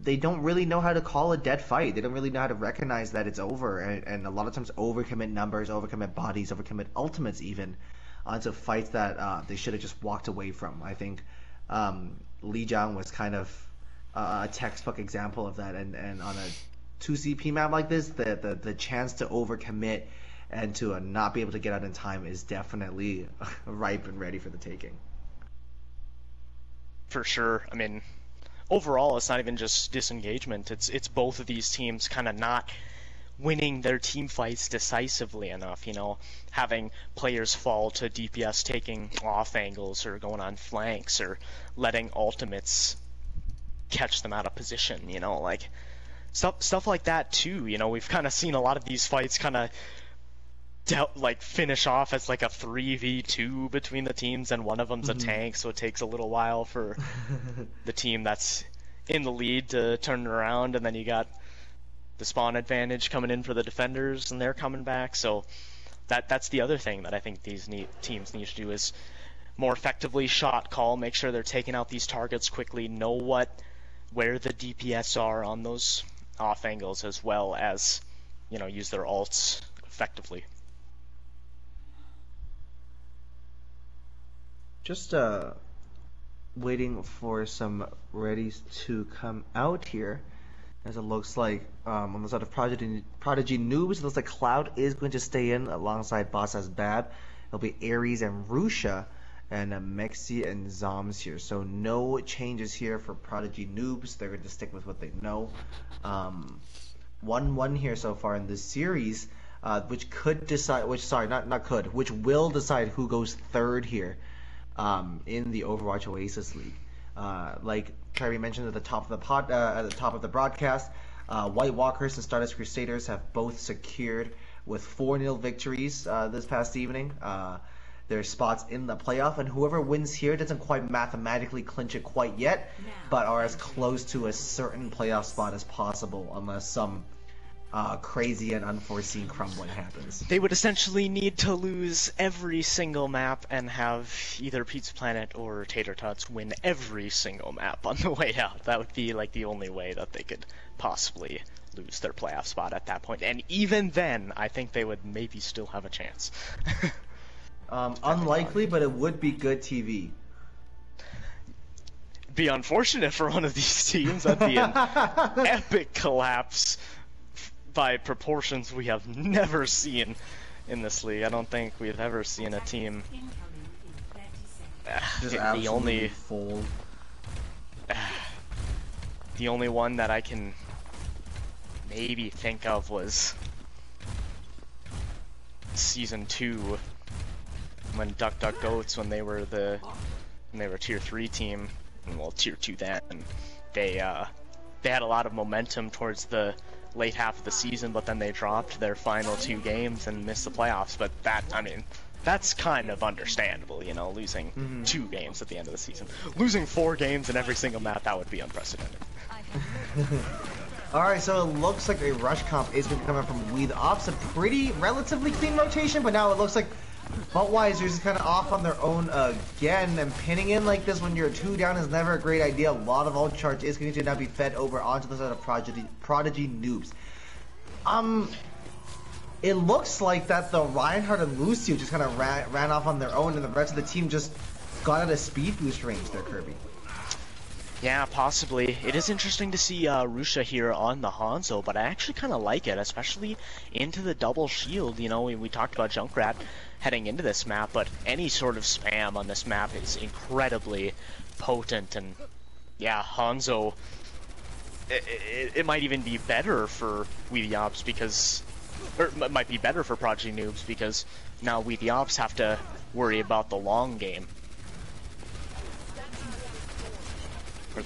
they don't really know how to call a dead fight. They don't really know how to recognize that it's over, and a lot of times overcommit numbers, overcommit bodies, overcommit ultimates even onto fights that they should have just walked away from. I think Lijiang was kind of a textbook example of that, and on a 2CP map like this, the chance to overcommit and to not be able to get out in time is definitely ripe and ready for the taking. For sure. I mean, overall, it's not even just disengagement. It's both of these teams kind of not winning their team fights decisively enough, you know, having players fall to DPS taking off angles or going on flanks or letting ultimates catch them out of position, you know, like stuff like that too. You know, we've kind of seen a lot of these fights kind of like finish off as like a 3v2 between the teams, and one of them's a tank, so it takes a little while for the team that's in the lead to turn it around, and then you got the spawn advantage coming in for the defenders, and they're coming back. So that's the other thing that I think these teams need to do is more effectively shot call, make sure they're taking out these targets quickly, know where the DPS are on those off angles, as well as, you know, use their ults effectively. Just waiting for some readies to come out here, as it looks like on the side of Prodigy Noobs, it looks like Cloud is going to stay in alongside Boss as Bab. It'll be Ares and Rusha, and Mexi and Zoms here. So no changes here for Prodigy Noobs. They're going to stick with what they know. 1-1 here so far in this series, which could decide, which will decide who goes third here in the Overwatch Oasis League. Like Kirby mentioned at the top of the broadcast, White Walkers and Stardust Crusaders have both secured with 4-0 victories this past evening their spots in the playoff, and whoever wins here doesn't quite mathematically clinch it quite yet, but are as close to a certain playoff spot as possible, unless some crazy and unforeseen crumbling happens. They would essentially need to lose every single map and have either Pizza Planet or Tater Tots win every single map on the way out. That would be like the only way that they could possibly lose their playoff spot at that point. And even then, I think they would maybe still have a chance. Unlikely, but it would be good TV. Be unfortunate for one of these teams. That'd be an epic collapse by proportions we have never seen in this league. I don't think we've ever seen a team the only fold. The only one that I can maybe think of was Season 2 when Duck Duck Goats, when they were tier 3 team, well, tier 2 then, they had a lot of momentum towards the late half of the season, but then they dropped their final 2 games and missed the playoffs. But that, I mean, that's kind of understandable, you know, losing 2 games at the end of the season. Losing 4 games in every single map, that would be unprecedented. Alright, so it looks like a rush comp is going to come in from We the Opps. A pretty, relatively clean rotation, but now it looks like Budweiser is kind of off on their own again, and pinning in like this when you're 2 down is never a great idea. A lot of ult charge is going to now be fed over onto the side of Prodigy Noobs. It looks like that the Reinhardt and Lucio just kind of ran off on their own, and the rest of the team just got out of speed boost range there, Kirby. Yeah, possibly. It is interesting to see Rusha here on the Hanzo, but I actually kind of like it, especially into the double shield. You know, we talked about Junkrat heading into this map, but any sort of spam on this map is incredibly potent, and yeah, Hanzo, it might even be better for We the Opps because, or it might be better for Prodigy Noobs because now We the Opps have to worry about the long game.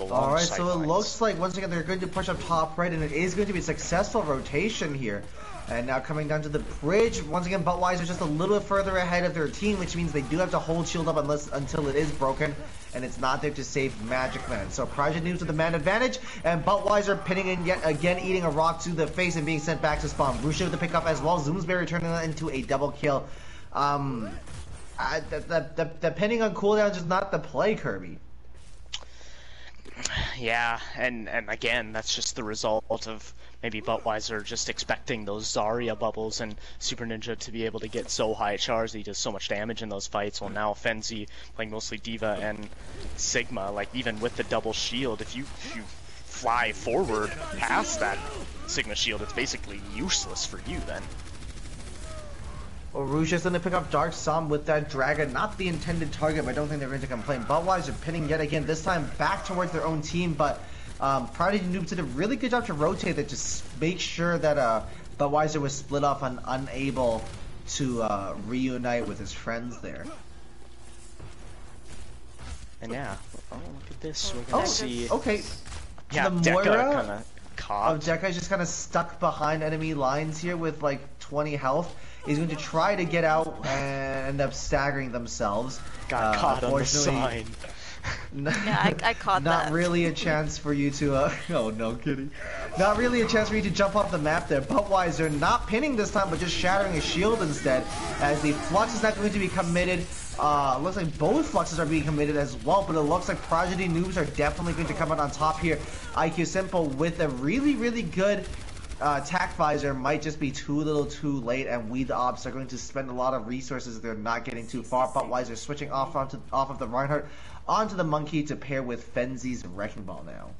Alright, so it looks like once again they're going to push up top right, and it is going to be a successful rotation here. And now coming down to the bridge, once again Budweiser just a little bit further ahead of their team, which means they do have to hold shield up until it is broken, and it's not there to save Magic Man. So Prodigy Noobs with the man advantage, and Budweiser pinning in yet again, eating a rock to the face and being sent back to spawn. Rusha with the pickup as well, Zoomsbury turning that into a double kill. Depending on cooldown, just not the play, Kirby. Yeah, and again, that's just the result of maybe Budweiser just expecting those Zarya bubbles and Super Ninja to be able to get so high charge that he does so much damage in those fights. Well, now Fenzi playing mostly D.Va and Sigma, like even with the double shield, if you fly forward past that Sigma shield, it's basically useless for you then. Well, Rusha's going to pick up Dark Som with that Dragon. Not the intended target, but I don't think they're going to complain. Budweiser pinning yet again, this time back towards their own team, but Prodigy Noobs did a really good job to rotate it, to make sure that Budweiser was split off and unable to reunite with his friends there. And yeah, oh, look at this. We're going to see... Okay. Yeah, the Deca Moira kind of caught. Deca's just kind of stuck behind enemy lines here with like 20 health, is going to try to get out and end up staggering themselves. Got caught on the sign. Yeah, I caught that. Not really a chance for you to, oh no, kitty. Not really a chance for you to jump off the map there. Budweiser not pinning this time, but just shattering a shield instead, as the Flux is not going to be committed. Looks like both Fluxes are being committed as well, but it looks like Prodigy Noobs are definitely going to come out on top here. IQ Simple with a really, really good attack visor might just be too little too late, and we the Opps are going to spend a lot of resources. They're not getting too far. Budweiser switching off of the Reinhardt onto the Monkey to pair with Fenzi's Wrecking Ball now.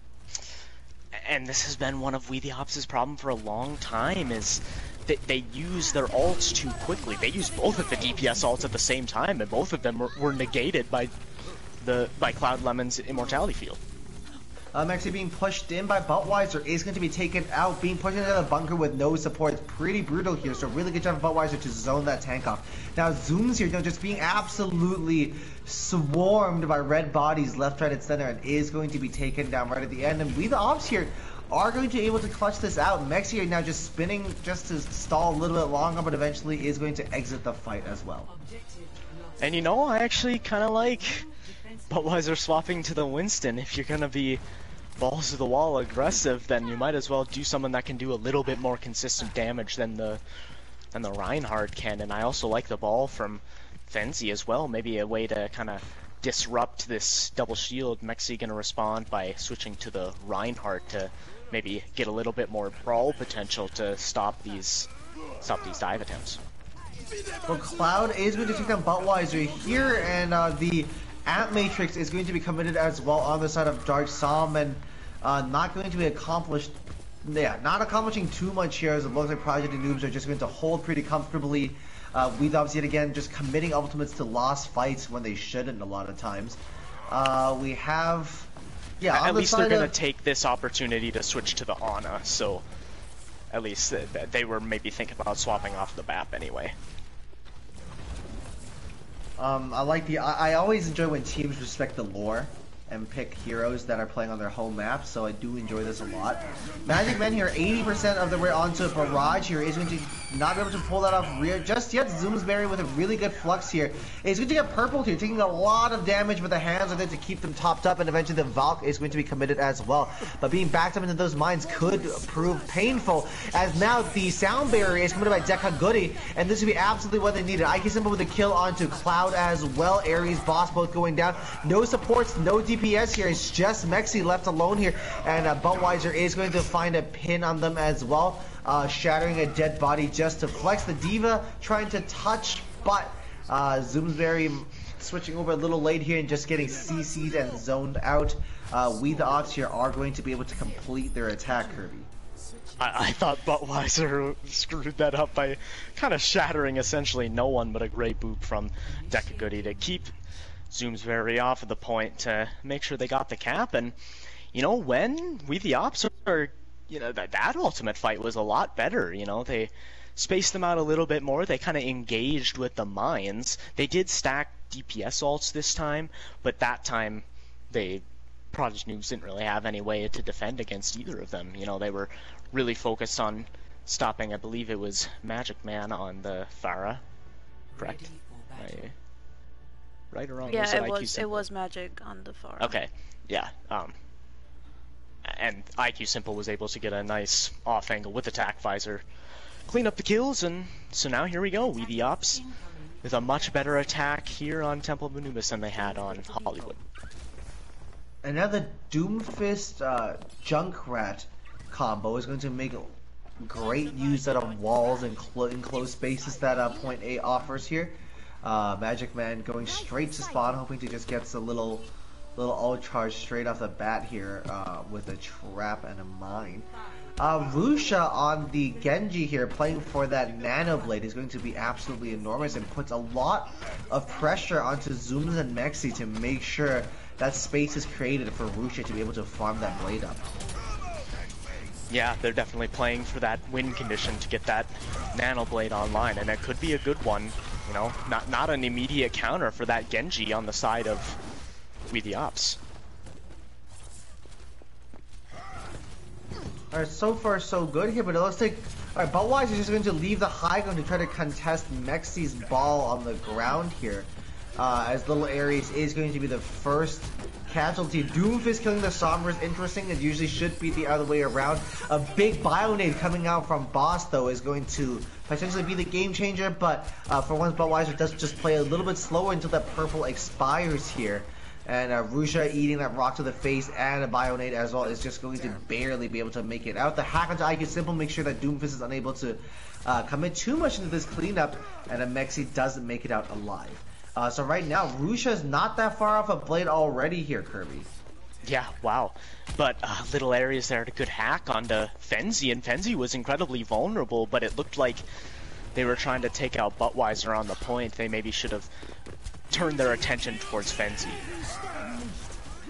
And this has been one of We the Opps' problem for a long time, is that they use their ults too quickly. They use both of the DPS ults at the same time, and both of them were negated by Cloud Lemon's Immortality Field. Actually being pushed in by Budweiser is going to be taken out, being pushed into the bunker with no support. It's pretty brutal here, so really good job of Budweiser to zone that tank off. Now Zooms here, just being absolutely swarmed by red bodies left, right, and center, and is going to be taken down right at the end. And we the Opps here are going to be able to clutch this out. Mex here now just spinning just to stall a little bit longer, but eventually is going to exit the fight as well. And you know, I actually kind of like Budweiser swapping to the Winston. If you're going to be balls to the wall aggressive, then you might as well do someone that can do a little bit more consistent damage than the Reinhardt can. And I also like the ball from Fenzi as well. Maybe a way to kind of disrupt this double shield. Mexi gonna respond by switching to the Reinhardt to maybe get a little bit more brawl potential to stop these dive attempts. Well, Cloud is going to take down Budweiser here, and the Amp Matrix is going to be committed as well on the side of Dark Psalm, and not going to be accomplished. Yeah, not accomplishing too much here, as it looks like Prodigy Noobs are just going to hold pretty comfortably. We obviously yet again just committing ultimates to lost fights when they shouldn't a lot of times. We have, yeah. At least they're gonna take this opportunity to switch to the Ana, so at least they were maybe thinking about swapping off the BAP anyway. I always enjoy when teams respect the lore and pick heroes that are playing on their home map, so I do enjoy this a lot. Magic Man here, 80% of the way onto Barrage here, is going to not be able to pull that off rear just yet. Zoomsberry with a really good flux here. Is going to get purpled here, taking a lot of damage, but the hands are there to keep them topped up, and eventually the Valk is going to be committed as well. But being backed up into those mines could prove painful, as now the sound barrier is committed by Deka Goody, and this would be absolutely what they needed. Ike Simple with a kill onto Cloud as well. Ares, Boss both going down. No supports, no DPS here. It's just Mexi left alone here, and Budweiser is going to find a pin on them as well. Shattering a dead body just to flex. The Diva trying to touch, but Zoomsberry switching over a little late here and just getting CC'd and zoned out. We the Opps here are going to be able to complete their attack, Kirby. I thought Budweiser screwed that up by kind of shattering essentially no one but a great boop from Dekagoody to keep Zoomsberry off of the point to make sure they got the cap. And you know, when We the Opps are, you know, that ultimate fight was a lot better. You know, they spaced them out a little bit more. They kind of engaged with the mines. They did stack DPS ults this time, but that time Prodigy Noobs didn't really have any way to defend against either of them. You know, they were really focused on stopping, I believe it was Magic Man on the Pharah, correct? Right or wrong? Yeah, it was Magic on the Pharah. Okay, yeah. And IQ Simple was able to get a nice off angle with attack visor, clean up the kills, and so now here we go. We the Opps with a much better attack here on Temple of Anubis than they had on Hollywood. And now the Doomfist Junkrat combo is going to make great use out of walls and enclosed spaces that Point A offers here. Magic Man going straight to spawn, hoping to just get a little ult charge straight off the bat here with a trap and a mine. Rusha on the Genji here, playing for that Nano Blade, is going to be absolutely enormous and puts a lot of pressure onto Zooms and Mexi to make sure that space is created for Rusha to be able to farm that blade up. Yeah, they're definitely playing for that win condition to get that Nano Blade online, and it could be a good one. You know, not an immediate counter for that Genji on the side of We the Opps. Alright, so far so good here, but it looks like alright, Budweiser is just going to leave the high ground to try to contest Mexi's ball on the ground here. As Little Aries is going to be the first casualty. Doomfist killing the Sombra is interesting. It usually should be the other way around. A big Bionade coming out from Boss, though, is going to potentially be the game changer, but for once, Budweiser does just play a little bit slower until that purple expires here. And Rusha eating that rock to the face and a Bionade as well is just going to barely be able to make it out. The hack onto IQ Simple makes sure that Doomfist is unable to commit too much into this cleanup, and a Mexi doesn't make it out alive. So right now, Rusha's not that far off a blade already here, Kirby. Yeah, wow. But Little Aries there had a good hack onto Fenzi, and Fenzi was incredibly vulnerable, but it looked like they were trying to take out Budweiser on the point. They maybe should have turned their attention towards Fenzi.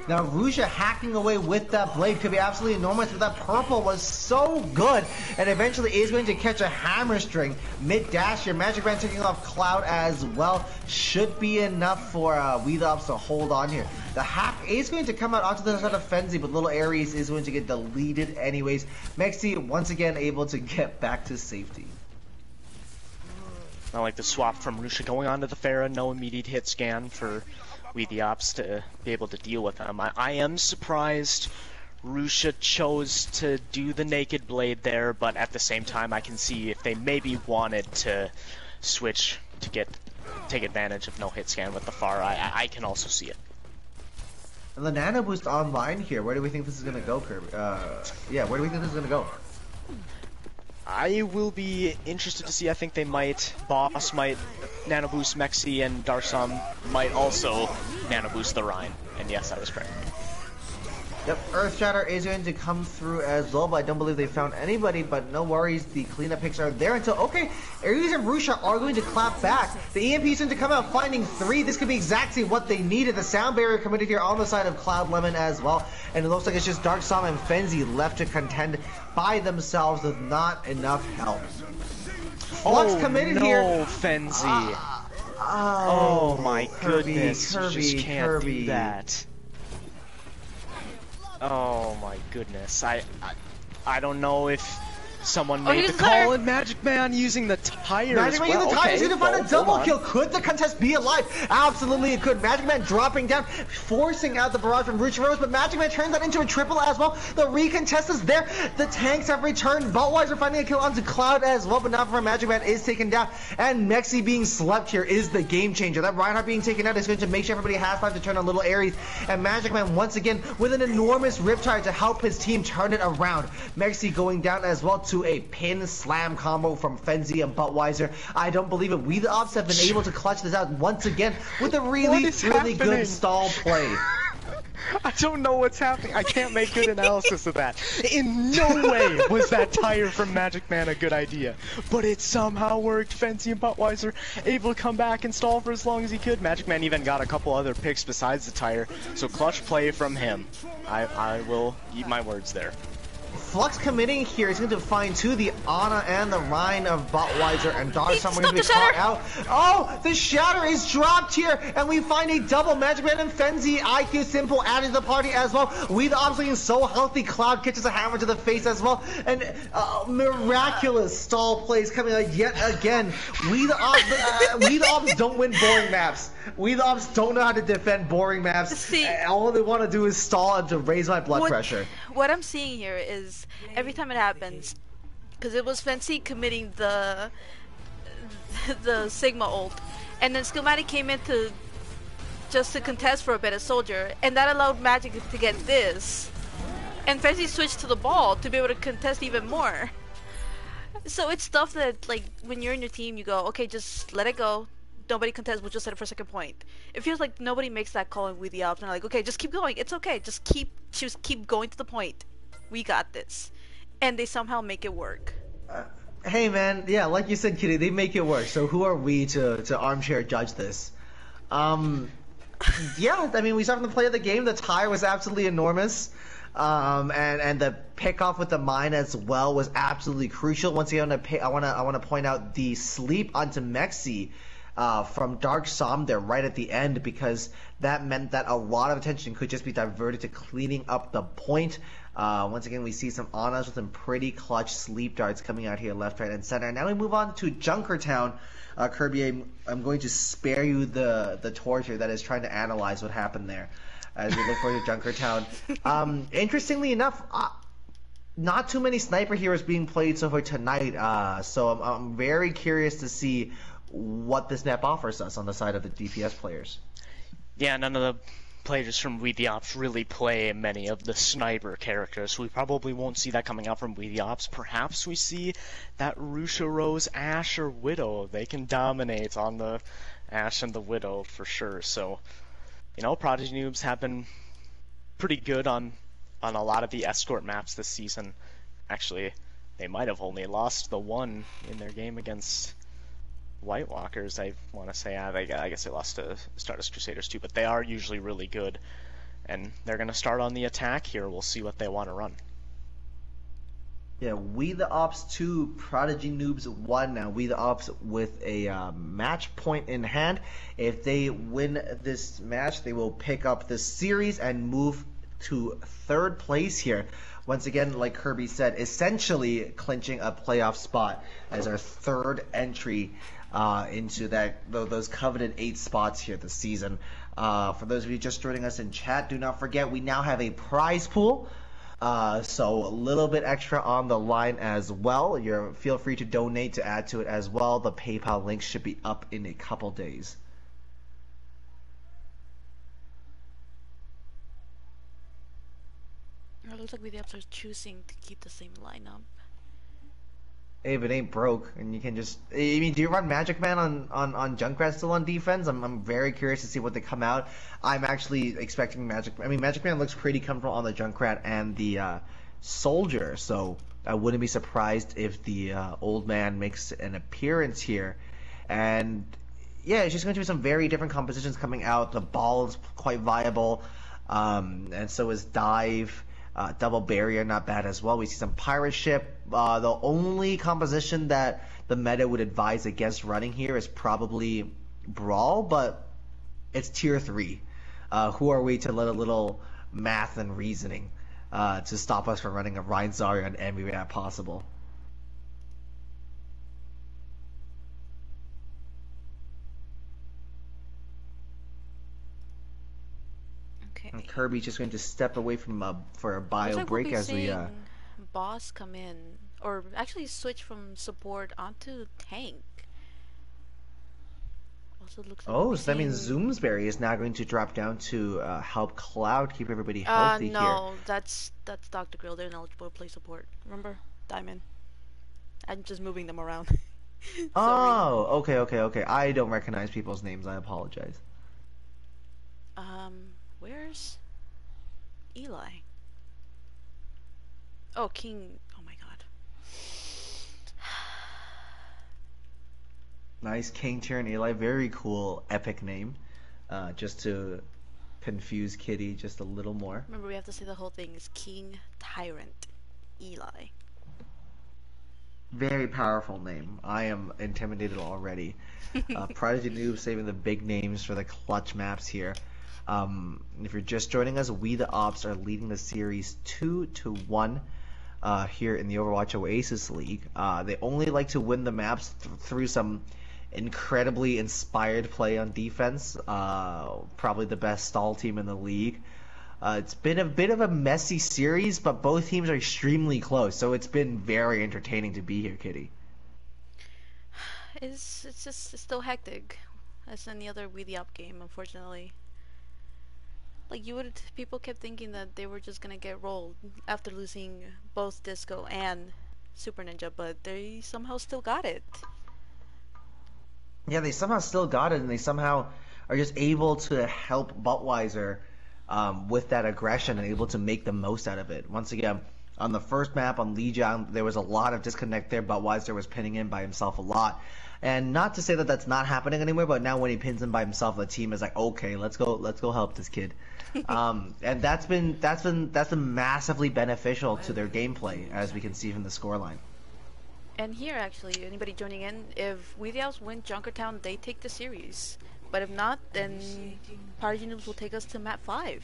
Now, Rusha hacking away with that blade could be absolutely enormous, but that purple was so good, and eventually is going to catch a hammer string mid-dash here. Magic Man taking off Cloud as well. Should be enough for Opps to hold on here. The hack is going to come out onto the side of Fenzi, but Little Aries is going to get deleted anyways. Mexi once again able to get back to safety. I like the swap from Rusha going onto the Pharah, no immediate hit scan for Opps to be able to deal with them. I am surprised Rusha chose to do the Naked Blade there, but at the same time I can see if they maybe wanted to switch to take advantage of no hit scan with the Pharah, I can also see it. And the Nano Boost online here, where do we think this is going to go, Kirby? Yeah, where do we think this is going to go? I will be interested to see. I think they might. Boss might Nano Boost Mexi, and Darsam might also Nano Boost the Rhine. And yes, I was correct. Yep, Earth Shatter is going to come through as well, but I don't believe they found anybody, but no worries, the cleanup picks are there until, okay, Aries and Rusha are going to clap back. The EMP is going to come out finding 3. This could be exactly what they needed. The sound barrier committed here on the side of Cloud Lemon as well, and it looks like it's just Dark Sam and Fenzi left to contend by themselves with not enough help. Flux committed here. Oh, Fenzi. Oh my goodness, Kirby, you just can't do Kirby. that. Oh my goodness, I don't know if someone made the call and Magic Man using the tire Magic Man using the tire is going to find a double kill. Could the contest be alive? Absolutely it could. Magic Man dropping down, forcing out the barrage from Rucha Rose, but Magic Man turns that into a triple as well. The recontest is there. The tanks have returned. Budweiser finding a kill onto Cloud as well, but not for Magic Man is taken down. And Mexi being slept here is the game changer. That Reinhardt being taken out is going to make sure everybody has time to turn on Little Aries. And Magic Man once again with an enormous Riptide to help his team turn it around. Mexi going down as well to a pin slam combo from Fenzi and Budweiser. I don't believe it. We the Opps have been able to clutch this out once again with a really good stall play. I don't know what's happening. I can't make good analysis of that. In no way was that tire from Magic Man a good idea. But it somehow worked. Fenzi and Budweiser able to come back and stall for as long as he could. Magic Man even got a couple other picks besides the tire. So clutch play from him. I will eat my words there. Flux committing here is going to find too the Ana and the Rhine of Budweiser and Darsam. We're going to be caught out. Oh, the Shatter is dropped here, and we find a double. Magic Man and Fenzi, IQ Simple added to the party as well. We the Opps looking so healthy. Cloud catches a hammer to the face as well, and miraculous stall plays coming out yet again. We the Opps don't win boring maps. We the Opps don't know how to defend boring maps. See, all they want to do is stall and to raise my blood pressure. What I'm seeing here is every time it happens, because it was Fenzi committing the Sigma ult, and then Skillmatic came in to contest for a bit as Soldier, and that allowed Magic to get this, and Fenzi switched to the ball to be able to contest even more. So it's stuff that, like, when you're in your team, you go, okay, just let it go. Nobody contests, we'll just set it for second point. It feels like nobody makes that call with the Opps, and like, okay, just keep going, it's okay, just keep going to the point. We got this. And they somehow make it work. Hey man, yeah, like you said, Kitty, they make it work. So who are we to armchair judge this? Yeah, I mean, we saw from the play of the game, the tire was absolutely enormous. And the pickoff with the mine as well was absolutely crucial. Once again, I want to point out the sleep onto Mexi from Dark Sam there right at the end, because that meant that a lot of attention could just be diverted to cleaning up the point. Once again, we see some Anas with some pretty clutch sleep darts coming out here left, right, and center. Now we move on to Junkertown. Kirby, I'm going to spare you the torture that is trying to analyze what happened there as we look forward to Junkertown. Interestingly enough, not too many sniper heroes being played so far tonight, so I'm very curious to see what this map offers us on the side of the DPS players. Yeah, none of the players from We the Opps really play many of the sniper characters. We probably won't see that coming out from We the Opps. Perhaps we see that Rusha Rose, Ashe, or Widow. They can dominate on the Ashe and the Widow for sure. So, you know, Prodigy Noobs have been pretty good on a lot of the escort maps this season. Actually, they might have only lost the one in their game against White Walkers, I want to say. I guess they lost to Stardust Crusaders too, but they are usually really good. And they're going to start on the attack here. We'll see what they want to run. Yeah, We the Opps 2, Prodigy Noobs 1 now. We the Opps with a match point in hand. If they win this match, they will pick up the series and move to third place here. Once again, like Kirby said, essentially clinching a playoff spot as our third entry into those coveted 8 spots here this season. For those of you just joining us in chat, do not forget we now have a prize pool. So a little bit extra on the line as well. Feel free to donate to add to it as well. The PayPal link should be up in a couple days. It looks like we the Opps are choosing to keep the same lineup. Hey, if it ain't broke, and you can just... I mean, do you run Magic Man on Junkrat still on defense? I'm very curious to see what they come out. I'm actually expecting Magic... I mean, Magic Man looks pretty comfortable on the Junkrat and the Soldier, so I wouldn't be surprised if the old man makes an appearance here. And yeah, it's just going to be some very different compositions coming out. The ball is quite viable, and so is Dive. Double Barrier, not bad as well. We see some Pirate Ship. The only composition that the meta would advise against running here is probably Brawl, but it's tier 3. Who are we to let a little math and reasoning to stop us from running a Ryan Zarya and every map possible? And Kirby's just going to step away from for a bio like break we'll as we boss come in, or actually switch from support onto tank. Also looks like so that means Zoomsbury is now going to drop down to help Cloud keep everybody healthy here. No, that's Dr. Grill. They're ineligible to play support. Remember? Diamond. I'm just moving them around. Oh, okay. I don't recognize people's names. I apologize. Where's Eli? Oh, King. Oh my god. Nice, King Tyrion Eli. Very cool, epic name. Just to confuse Kitty just a little more. Remember, we have to say the whole thing is King Tyrant Eli. Very powerful name. I am intimidated already. Prodigy Noobs saving the big names for the clutch maps here. If you're just joining us, We the Opps are leading the series 2-1 here in the Overwatch Oasis League. They only like to win the maps through some incredibly inspired play on defense. Probably the best stall team in the league. It's been a bit of a messy series, but both teams are extremely close, so it's been very entertaining to be here, Kitty. It's still hectic as any other We the Op game, unfortunately. Like people kept thinking that they were just gonna get rolled after losing both Disco and Super Ninja, but they somehow still got it. Yeah, they somehow still got it, and they somehow are just able to help Budweiser with that aggression and able to make the most out of it. Once again, on the first map on Lijiang, there was a lot of disconnect there. Budweiser was pinning in by himself a lot. And not to say that that's not happening anymore, but now when he pins in by himself, the team is like, okay, let's go help this kid. And that's been massively beneficial to their gameplay, as we can see from the scoreline. And here, actually, anybody joining in, if We the Opps win Junkertown, they take the series. But if not, then Prodigy Noobs will take us to map 5.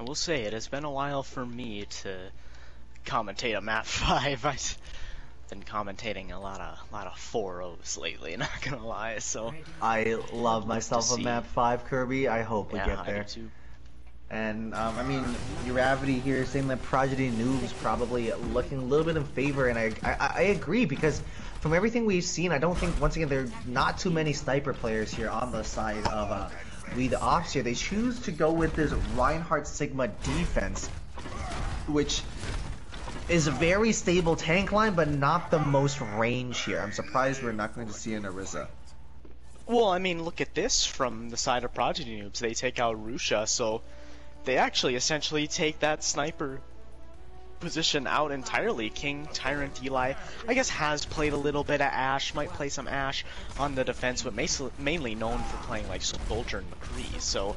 I will say, it has been a while for me to commentate a map 5. I've been commentating a lot of 4-0s lately, not gonna lie, so... I love myself a map 5, Kirby. I hope we get there. I do too. And, I mean, Gravity here saying that Prodigy Noobs probably looking a little bit in favor, and I agree, because from everything we've seen, I don't think, once again, there are not too many sniper players here on the side of We the Opps here. They choose to go with this Reinhardt Sigma defense, which is a very stable tank line, but not the most range here. I'm surprised we're not going to see an Orisa. Well, I mean, look at this from the side of Prodigy Noobs. They take out Rusha, so they actually essentially take that sniper position out entirely. King, Tyrant, Eli, I guess has played a little bit of Ashe, might play some Ashe on the defense, but mainly known for playing like Soldier and McCree, so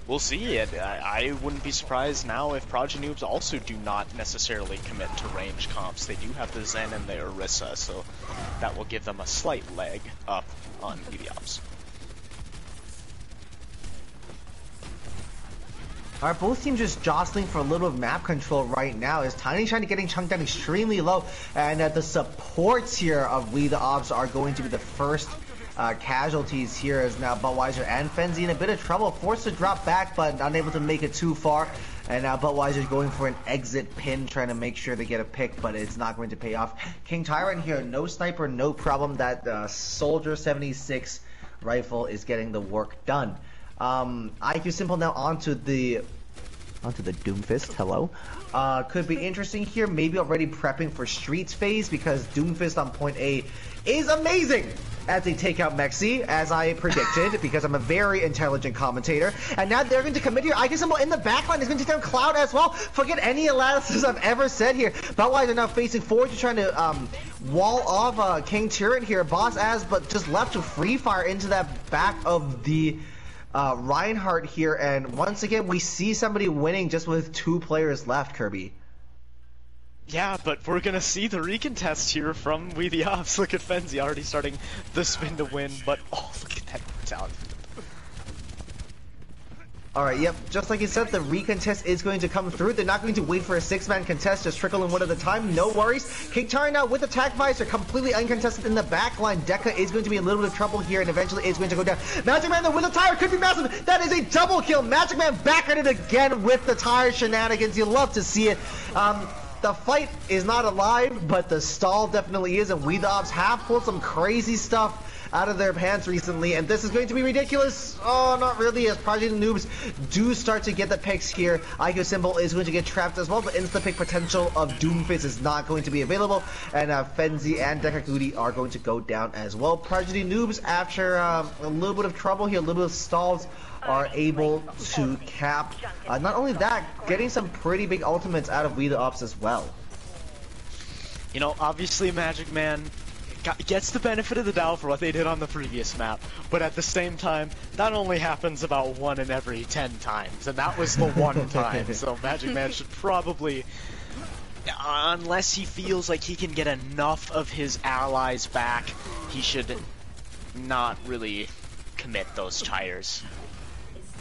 we'll see it. I wouldn't be surprised now if Prodigy Noobs also do not necessarily commit to range comps. They do have the Zen and the Orisa, so that will give them a slight leg up on the Opps. Alright, both teams just jostling for a little bit of map control right now as Tiny Shiny getting chunked down extremely low, and the supports here of We the Opps are going to be the first casualties here, as now Budweiser and Fenzi in a bit of trouble, forced to drop back but unable to make it too far, and now Budweiser's going for an exit pin, trying to make sure they get a pick, but it's not going to pay off. King Tyrant here, no sniper, no problem. That Soldier 76 rifle is getting the work done. IQ Simple now onto the Doomfist. Hello. Could be interesting here. Maybe already prepping for Streets phase, because Doomfist on point A is amazing as they take out Mexi, as I predicted, because I'm a very intelligent commentator. And now they're going to commit here. IQ Simple in the backline is going to take down Cloud as well. Forget any analysis I've ever said here. Budweiser now facing forward to trying to wall off King Tyrant here. Boss as, but just left to free fire into that back of the Reinhardt here, and once again we see somebody winning just with 2 players left, Kirby. Yeah, but we're gonna see the recontest here from We the Opps. Look at Fenzi already starting the spin to win, but oh, look at that talent. Alright, yep, just like you said, the recontest is going to come through. They're not going to wait for a 6-man contest, just trickle in one at a time, no worries. King Tari now with attack visor, completely uncontested in the back line. Deca is going to be in a little bit of trouble here, and eventually is going to go down. Magic Man, though, with a tire, could be massive. That is a double kill. Magic Man back at it again with the tire shenanigans. You love to see it. The fight is not alive, but the stall definitely is, and We the Opps have pulled some crazy stuff out of their pants recently, and this is going to be ridiculous. Oh, not really, as Prodigy Noobs do start to get the picks here. IQ Symbol is going to get trapped as well, but insta-pick potential of Doomfist is not going to be available, and Fenzi and Dekagudi are going to go down as well. Prodigy Noobs, after a little bit of trouble here, a little bit of stalls, are able to cap. Not only that, getting some pretty big ultimates out of We the Opps as well. You know, obviously Magic Man gets the benefit of the doubt for what they did on the previous map, but at the same time, that only happens about 1 in every 10 times, and that was the one time, so Magic Man should probably, unless he feels like he can get enough of his allies back, he should not really commit those tires.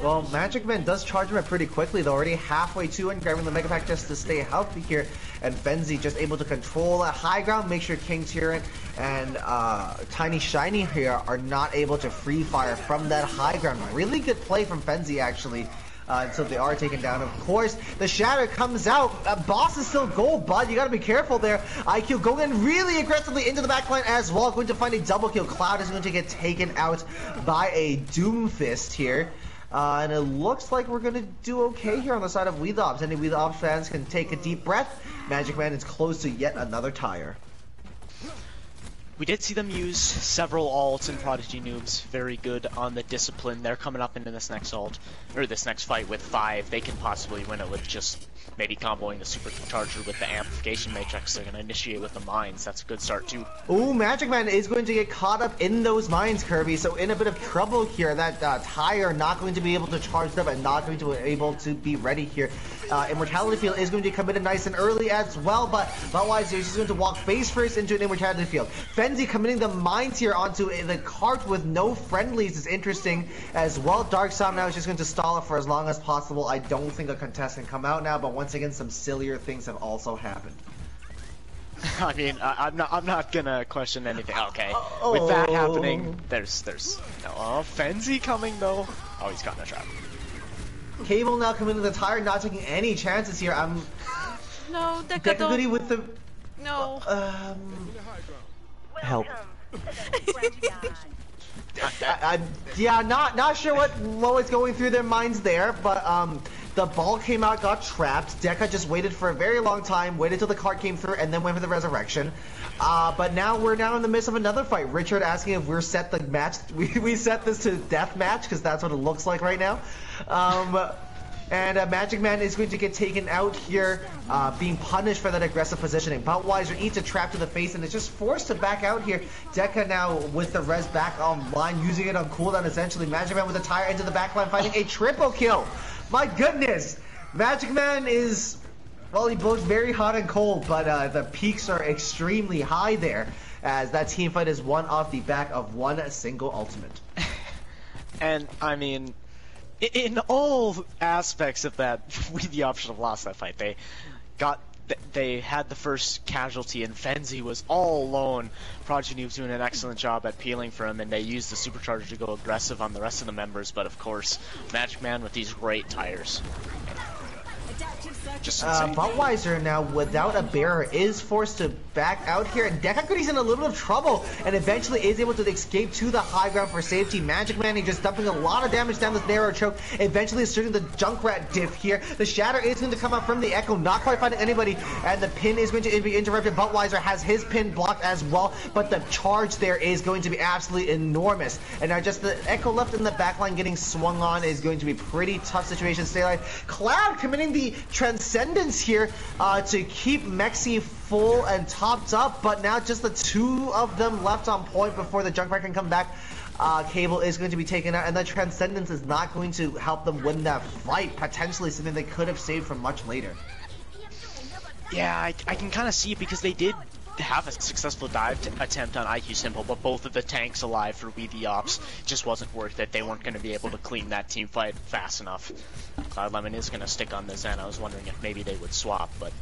Well, Magic Man does charge him pretty quickly, though, already halfway to and grabbing the Mega Pack just to stay healthy here. And Fenzi just able to control that high ground, make sure King Tyrant and Tiny Shiny here are not able to free fire from that high ground. Really good play from Fenzi, actually, until they are taken down. Of course, the Shatter comes out. Boss is still gold, bud. You gotta be careful there. IQ going in really aggressively into the backline as well, going to find a double kill. Cloud is going to get taken out by a Doomfist here. And it looks like we're going to do okay here on the side of We the Opps. Any We the Opps fans can take a deep breath. Magic Man is close to yet another tire. We did see them use several ults in Prodigy Noobs. Very good on the discipline. They're coming up into this next ult, or this next fight with 5. They can possibly win it with just maybe comboing the supercharger with the amplification matrix. They're going to initiate with the mines. That's a good start too. Ooh, Magic Man is going to get caught up in those mines, Kirby, so in a bit of trouble here. That tire not going to be able to charge up and not going to be able to be ready here. Immortality Field is going to come in nice and early as well, but Budweiser is just going to walk face first into an Immortality Field. Fenzi committing the mines here onto the cart with no friendlies is interesting as well. Dark Sam now is just going to stall it for as long as possible. I don't think a contest can come out now, but once again, some sillier things have also happened. I mean, I'm not gonna question anything. Okay, with that happening, there's no Fenzi coming though. Oh, he's caught in a trap. Cable now coming to the tire, not taking any chances here. No, Dekaguri with the no. Help. Yeah, not sure what was going through their minds there, but the ball came out, got trapped. Deca just waited for a very long time, waited till the cart came through, and then went for the resurrection. But now we're in the midst of another fight. Richard asking if we're set the match. We set this to death match because that's what it looks like right now. And Magic Man is going to get taken out here, being punished for that aggressive positioning. Budweiser eats a trap to the face and is just forced to back out here. Deca now with the res back online, using it on cooldown essentially. Magic Man with a tire into the backline, finding a triple kill. My goodness! Magic Man is, well, he blows very hot and cold, but the peaks are extremely high there, as that team fight is won off the back of one single ultimate. And, I mean, in all aspects of that, we the option of lost that fight. They had the first casualty, and Fenzi was all alone. Prodigy Noobs doing an excellent job at peeling for him, and they used the supercharger to go aggressive on the rest of the members. But of course, Magic Man with these great tires. Just Budweiser now without a bearer is forced to back out here, and Dekaguri's in a little bit of trouble and eventually is able to escape to the high ground for safety. Magic Man, he's just dumping a lot of damage down this narrow choke, eventually asserting the Junkrat diff here. The shatter is going to come out from the Echo, not quite finding anybody, and the pin is going to be interrupted. Budweiser has his pin blocked as well, but the charge there is going to be absolutely enormous. And now just the Echo left in the backline getting swung on is going to be a pretty tough situation to stay alive. Cloud committing the Transcendence here to keep Mexi full and topped up, but now just the two of them left on point before the Junkrat can come back. Cable is going to be taken out, and the Transcendence is not going to help them win that fight, potentially something they could have saved for much later. Yeah, I can kind of see it because they did have a successful dive attempt on IQ Simple, but both of the tanks alive for We the Opps just wasn't worth it. They weren't going to be able to clean that team fight fast enough. Cloud Lemon is going to stick on the Zen. I was wondering if maybe they would swap, but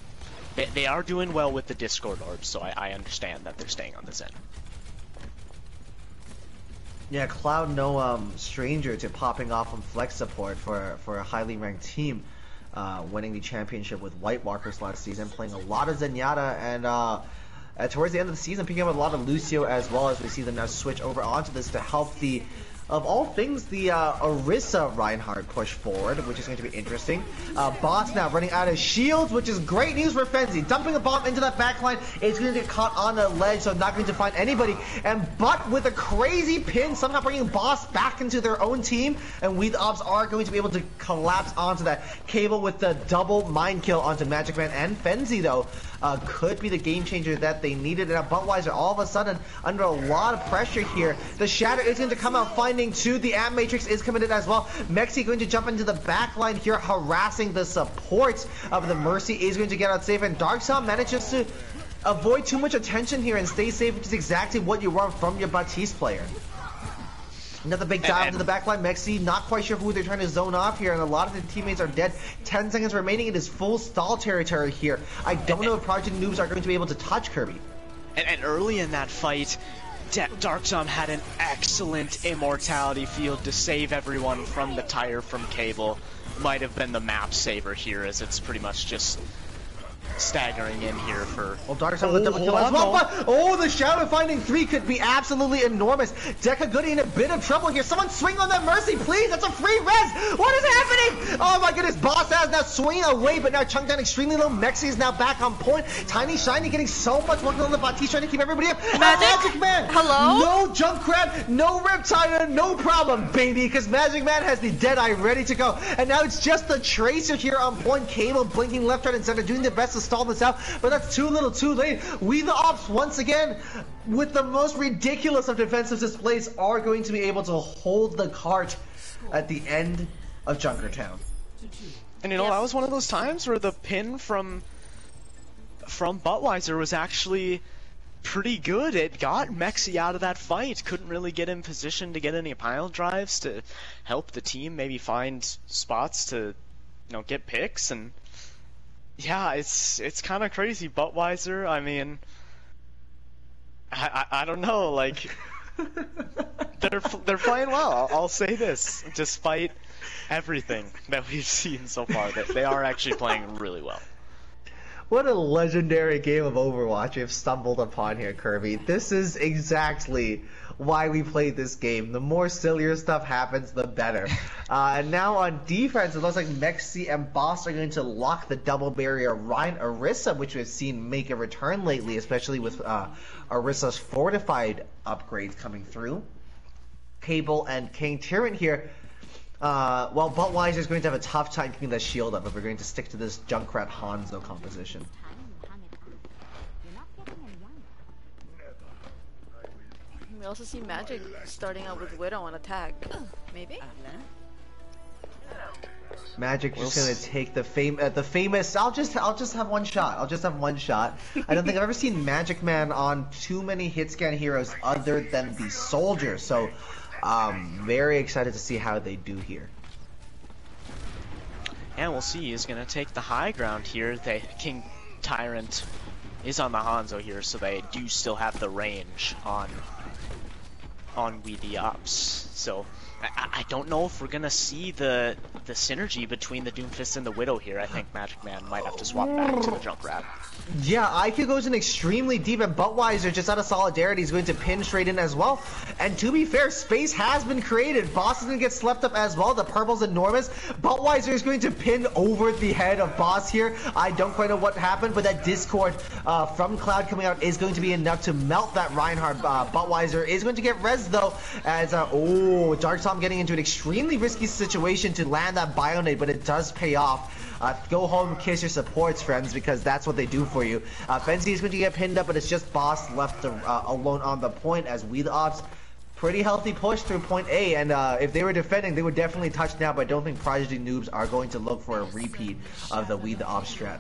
they are doing well with the Discord orbs, so I understand that they're staying on the Zen. Yeah, Cloud no stranger to popping off on flex support for a highly ranked team, winning the championship with White Walkers last season, playing a lot of Zenyatta, and towards the end of the season, picking up a lot of Lucio as well, as we see them now switch over onto this to help the, of all things, the Orisa Reinhardt push forward, which is going to be interesting. Boss now running out of shields, which is great news for Fenzi. Dumping a bomb into that backline, it's going to get caught on a ledge, so not going to find anybody. And Butt with a crazy pin, somehow bringing Boss back into their own team, and We the Opps are going to be able to collapse onto that. Cable with the double mind kill onto Magic Man and Fenzi, though. Could be the game changer that they needed. And Budweiser all of a sudden under a lot of pressure here. The shatter is going to come out finding two. The Amp Matrix is committed as well. Mexi going to jump into the back line here, harassing the support of the Mercy. Is going to get out safe, and Darkseid manages to avoid too much attention here and stay safe, which is exactly what you want from your Baptiste player. Another big dive into the backline. Mexi not quite sure who they're trying to zone off here, and a lot of the teammates are dead. 10 seconds remaining. It is full stall territory here. I don't know if Project Noobs are going to be able to touch Kirby. And early in that fight, Darkzom had an excellent immortality field to save everyone from the tire from Cable. Might have been the map saver here, as it's pretty much just staggering in here for... Oh, Darkseid with the double kill as well, but the Shadow finding 3 could be absolutely enormous. Dekaguri in a bit of trouble here. Someone swing on that Mercy, please! That's a free res! What is happening? safe! Oh my goodness, Boss has now swinging away, but now chunked down extremely low. Mexi is now back on point. Tiny Shiny getting so much work on the bot. He's trying to keep everybody up. Magic Man! Hello? No Junkrat, no Riptide, no problem, baby, because Magic Man has the Deadeye ready to go. And now it's just the Tracer here on point. Cable blinking left, right, and center, doing their best to stall this out, but that's too little too late. We the Opps, once again, with the most ridiculous of defensive displays, are going to be able to hold the cart at the end of Junkertown. And you know, that was one of those times where the pin from Buttweiser was actually pretty good. It got Mexi out of that fight. Couldn't really get in position to get any pile drives to help the team maybe find spots to, you know, get picks. And yeah, it's kind of crazy. Buttweiser, I mean, I don't know, like they're playing well. I'll say this, despite everything that we've seen so far, that they are actually playing really well. What a legendary game of Overwatch we've stumbled upon here, Kirby. This is exactly why we played this game. The more sillier stuff happens, the better. And now on defense, it looks like Mexi and Boss are going to lock the double barrier Ryan Orisa, which we've seen make a return lately, especially with Orisa's fortified upgrades coming through. Cable and King Tyrant here. Well, Buttweiser is going to have a tough time keeping that shield up if we're going to stick to this Junkrat Hanzo composition. We also see Magic starting out with Widow on attack. Maybe? Magic just gonna take the famous. I'll just have one shot. I'll just have one shot. I don't think I've ever seen Magic Man on too many hit scan heroes other than the Soldier. So, very excited to see how they do here. And we'll see. He's gonna take the high ground here. King Tyrant is on the Hanzo here, so they do still have the range on We the Opps. So I don't know if we're gonna see the synergy between the Doomfist and the Widow here. I think Magic Man might have to swap back to the Junkrat. Yeah, IQ goes in extremely deep, and Buttweiser, just out of solidarity, is going to pin straight in as well. And to be fair, space has been created. Boss is going to get slept up as well. The purple's enormous. Buttweiser is going to pin over the head of Boss here. I don't quite know what happened, but that Discord from Cloud coming out is going to be enough to melt that Reinhardt. Buttweiser is going to get res though, as Dark Tom getting into an extremely risky situation to land that Bionade, but it does pay off. Go home, kiss your supports, friends, because that's what they do for you. Fenzi is going to get pinned up, but it's just Boss left alone on the point as We the Opps. Pretty healthy push through point A, and if they were defending, they would definitely touch now, but I don't think Prodigy Noobs are going to look for a repeat of the We the Opps strat.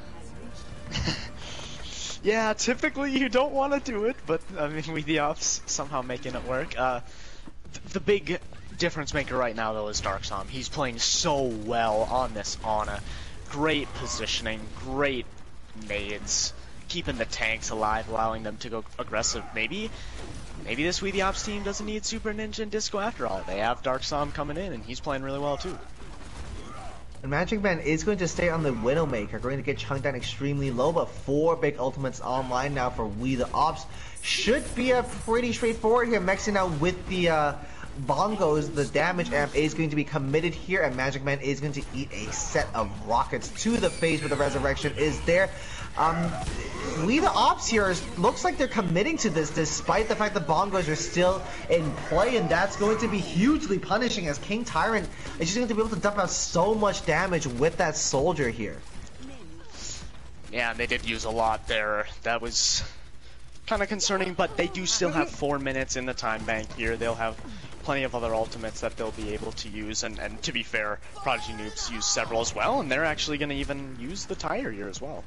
Yeah, typically you don't want to do it, but I mean, We the Opps somehow making it work. The big difference maker right now, though, is Darksom. He's playing so well on this Ana. Great positioning, great nades, keeping the tanks alive, allowing them to go aggressive. Maybe this We the Opps team doesn't need Super Ninja and Disco after all. They have Darksom coming in, and he's playing really well too. And Magic Man is going to stay on the Widowmaker, going to get chunked down extremely low, but 4 big ultimates online now for We the Opps. Should be a pretty straightforward here. Mexi now with the bongos, the damage amp is going to be committed here, and Magic Man is going to eat a set of rockets to the face, but the resurrection is there. We the Opps here looks like they're committing to this despite the fact the bongos are still in play, and that's going to be hugely punishing as King Tyrant is just going to be able to dump out so much damage with that Soldier here. Yeah, and they did use a lot there. That was kind of concerning, but they do still have 4 minutes in the time bank here. They'll have plenty of other ultimates that they'll be able to use, and to be fair, Prodigy Noobs use several as well, and they're actually going to even use the tire here as well.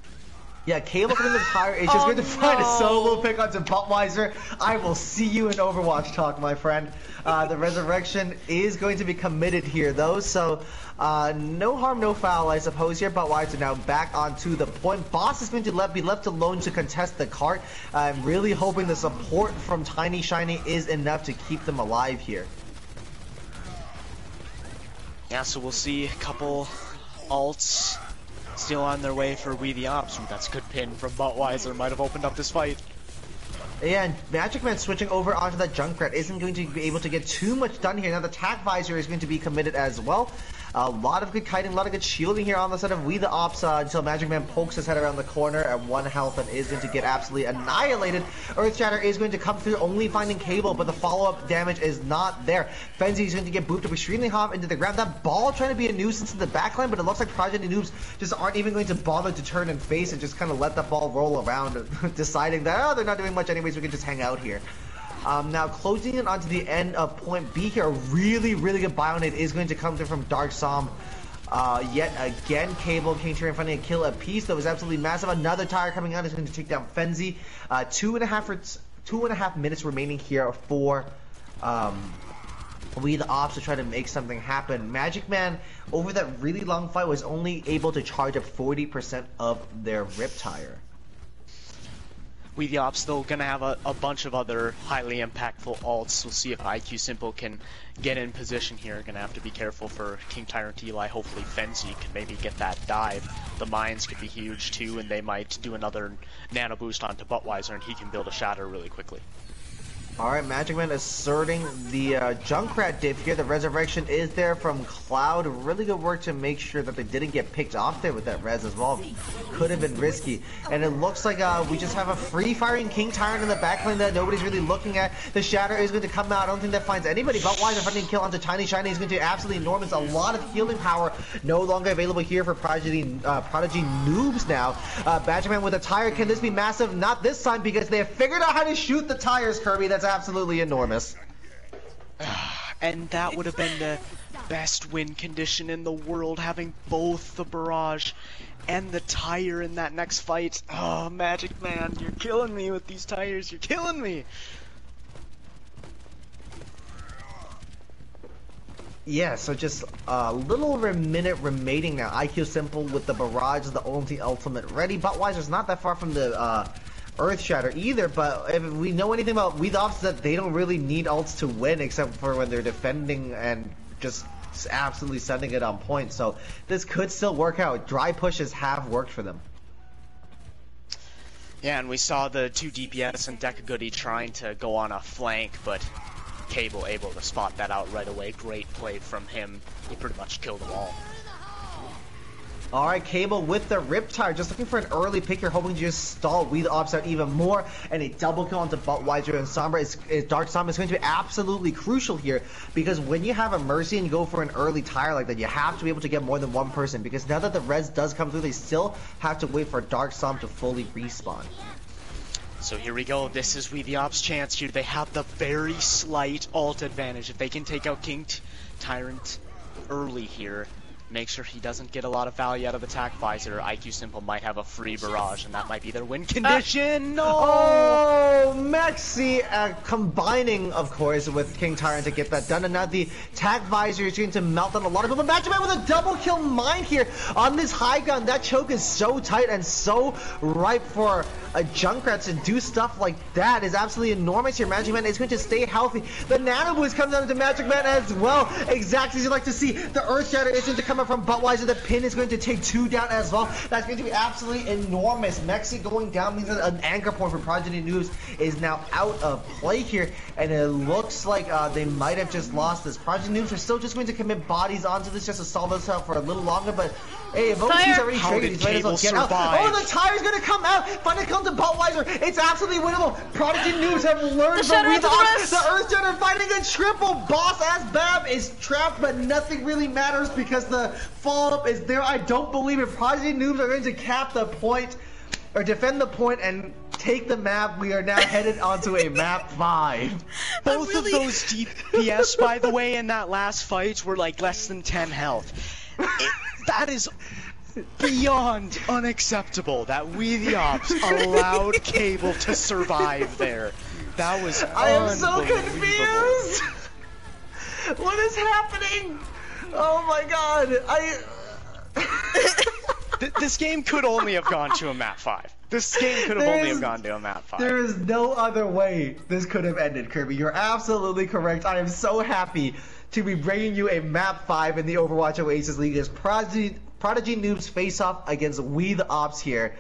Yeah, Caleb in the tire is just going to find a solo pick onto Buttweiser. I will see you in Overwatch talk, my friend. The resurrection is going to be committed here, though, so no harm, no foul, I suppose here. Buttweiser now back onto the point. Boss is going to be left alone to contest the cart. I'm really hoping the support from Tiny Shiny is enough to keep them alive here. Yeah, so we'll see a couple ults still on their way for We the Opps. That's a good pin from Buttweiser. Might have opened up this fight. Yeah, and Magic Man switching over onto that Junkrat isn't going to be able to get too much done here. Now the Tac Visor is going to be committed as well. A lot of good kiting, a lot of good shielding here on the side of We the Opps until Magic Man pokes his head around the corner at 1 health and is going to get absolutely annihilated. Earth Shatter is going to come through, only finding Cable, but the follow-up damage is not there. Frenzy is going to get booped up extremely hard into the ground. That ball trying to be a nuisance in the backline, but it looks like Prodigy Noobs just aren't even going to bother to turn and face and just kind of let that ball roll around, deciding that, oh, they're not doing much anyways, we can just hang out here. Now closing it onto the end of point B here, a really good Bionade is going to come through from Dark Som. Yet again, Cable, King Tyrion finding a kill apiece that was absolutely massive. Another tire coming out is going to take down Frenzy. 2.5 minutes remaining here for We the Opps to try to make something happen. Magic Man, over that really long fight, was only able to charge up 40% of their Rip Tire. We the Opps though gonna have a bunch of other highly impactful ults. We'll see if IQ Simple can get in position here. Gonna have to be careful for King Tyrant Eli. Hopefully Frenzy can maybe get that dive. The mines could be huge too, and they might do another nano boost onto Buttweiser, and he can build a shatter really quickly. Alright, Magic Man asserting the Junkrat diff here. The resurrection is there from Cloud. Really good work to make sure that they didn't get picked off there with that res as well. Could have been risky. And it looks like we just have a free-firing King Tyrant in the backline that nobody's really looking at. The Shatter is going to come out. I don't think that finds anybody. Buttweiser finding a kill onto Tiny Shiny is going to be absolutely enormous. A lot of healing power no longer available here for Prodigy Noobs now. Magic Man with a tire. Can this be massive? Not this time, because they have figured out how to shoot the tires, Kirby. That's absolutely enormous. And that would have been the best win condition in the world, having both the barrage and the tire in that next fight. Oh, Magic Man, you're killing me with these tires. You're killing me. Yeah, so just a little over a minute remaining now. IQ Simple with the barrage, the ultimate ready. Buttweiser's not that far from the Earth Shatter either, but if we know anything about We the Opps, that they don't really need ults to win except for when they're defending and just absolutely sending it on point. So this could still work out. Dry pushes have worked for them. Yeah, and we saw the two DPS and Decagoody trying to go on a flank, but Cable able to spot that out right away. Great play from him. He pretty much killed them all. Alright, Cable with the Rip Tire, just looking for an early pick here, hoping to just stall We the Opps out even more, and a double kill onto Buttweiser and Sombra. Dark Sombra is going to be absolutely crucial here, because when you have a Mercy and you go for an early tire like that, you have to be able to get more than one person, because now that the res does come through, they still have to wait for Dark Sombra to fully respawn. So here we go. This is We the Opps' chance here. They have the very slight ult advantage. If they can take out King Tyrant early here, make sure he doesn't get a lot of value out of Attack Visor, IQ Simple might have a free barrage, and that might be their win condition. No! Oh, Maxi combining, of course, with King Tyrant to get that done, and now the Attack Visor is going to melt on a lot of people. Magic Man with a double kill mine here on this high ground. That choke is so tight and so ripe for a Junkrat to do stuff like that is absolutely enormous here. Magic Man is going to stay healthy. The Nano Boost comes down to Magic Man as well, exactly as you like to see. The Earth Shatter is going to come up from Buttweiser. The pin is going to take 2 down as well. That's going to be absolutely enormous. Mexi going down means that an anchor point for Prodigy Noobs is now out of play here, and it looks like they might have just lost this. Prodigy Noobs are still just going to commit bodies onto this just to stall this out for a little longer, but hey, if OC's already triggered, he's might as well get out. Oh, the tire's going to come out. Finally comes to Buttweiser. It's absolutely winnable. Prodigy Noobs have learned from We the Opps. The Earth Shatter fighting a triple. Boss ass Bab is trapped, but nothing really matters because the follow-up is there. I don't believe it. Prodigy Noobs are going to cap the point, or defend the point, and take the map. We are now headed onto a map 5. Both of those DPS, by the way, in that last fight were like less than 10 health. That is beyond unacceptable that We the Opps allowed Cable to survive there. That was I am so confused. What is happening? Oh my god. This game could only have gone to a map 5. This game could have only have gone to a map 5. There is no other way this could have ended, Kirby. You're absolutely correct. I am so happy to be bringing you a map 5 in the Overwatch Oasis League as Prodigy Noobs face off against We the Opps here.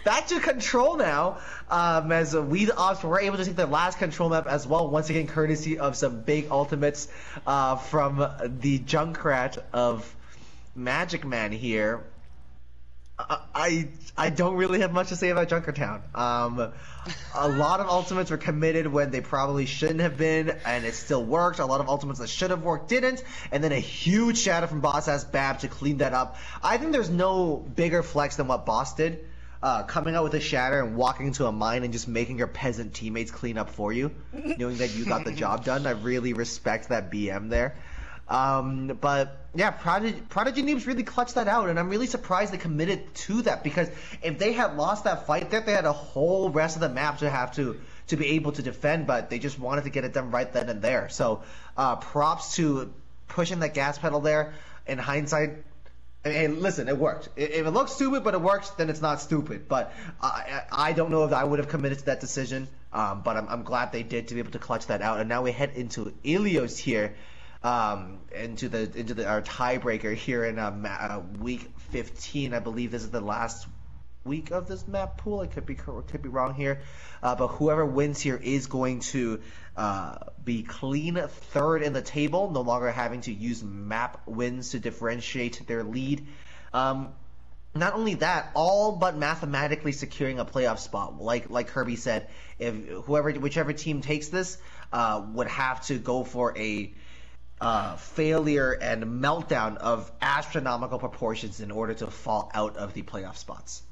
back to control now, as we the Opps were able to take the last control map as well, once again courtesy of some big ultimates from the Junkrat of Magic Man here. I don't really have much to say about Junkertown. A lot of ultimates were committed when they probably shouldn't have been, and it still worked. A lot of ultimates that should have worked didn't, and then a huge shadow from Boss Ass Bab to clean that up. I think there's no bigger flex than what Boss did, coming out with a shatter and walking into a mine and just making your peasant teammates clean up for you, knowing that you got the job done. I really respect that BM there. But yeah, Prodigy Noobs really clutched that out, and I'm really surprised they committed to that, because if they had lost that fight there, they had a whole rest of the map to have to be able to defend, but they just wanted to get it done right then and there. So props to pushing that gas pedal there. In hindsight, hey, listen, it worked. If it looks stupid but it works, then it's not stupid. But I don't know if I would have committed to that decision, but I'm glad they did, to be able to clutch that out. And now we head into Ilios here. Into our tiebreaker here in week 15. I believe this is the last week of this map pool. I could be wrong here, but whoever wins here is going to be clean third in the table, no longer having to use map wins to differentiate their lead. Not only that, all but mathematically securing a playoff spot. Like Kirby said, if whichever team takes this would have to go for a failure and meltdown of astronomical proportions in order to fall out of the playoff spots.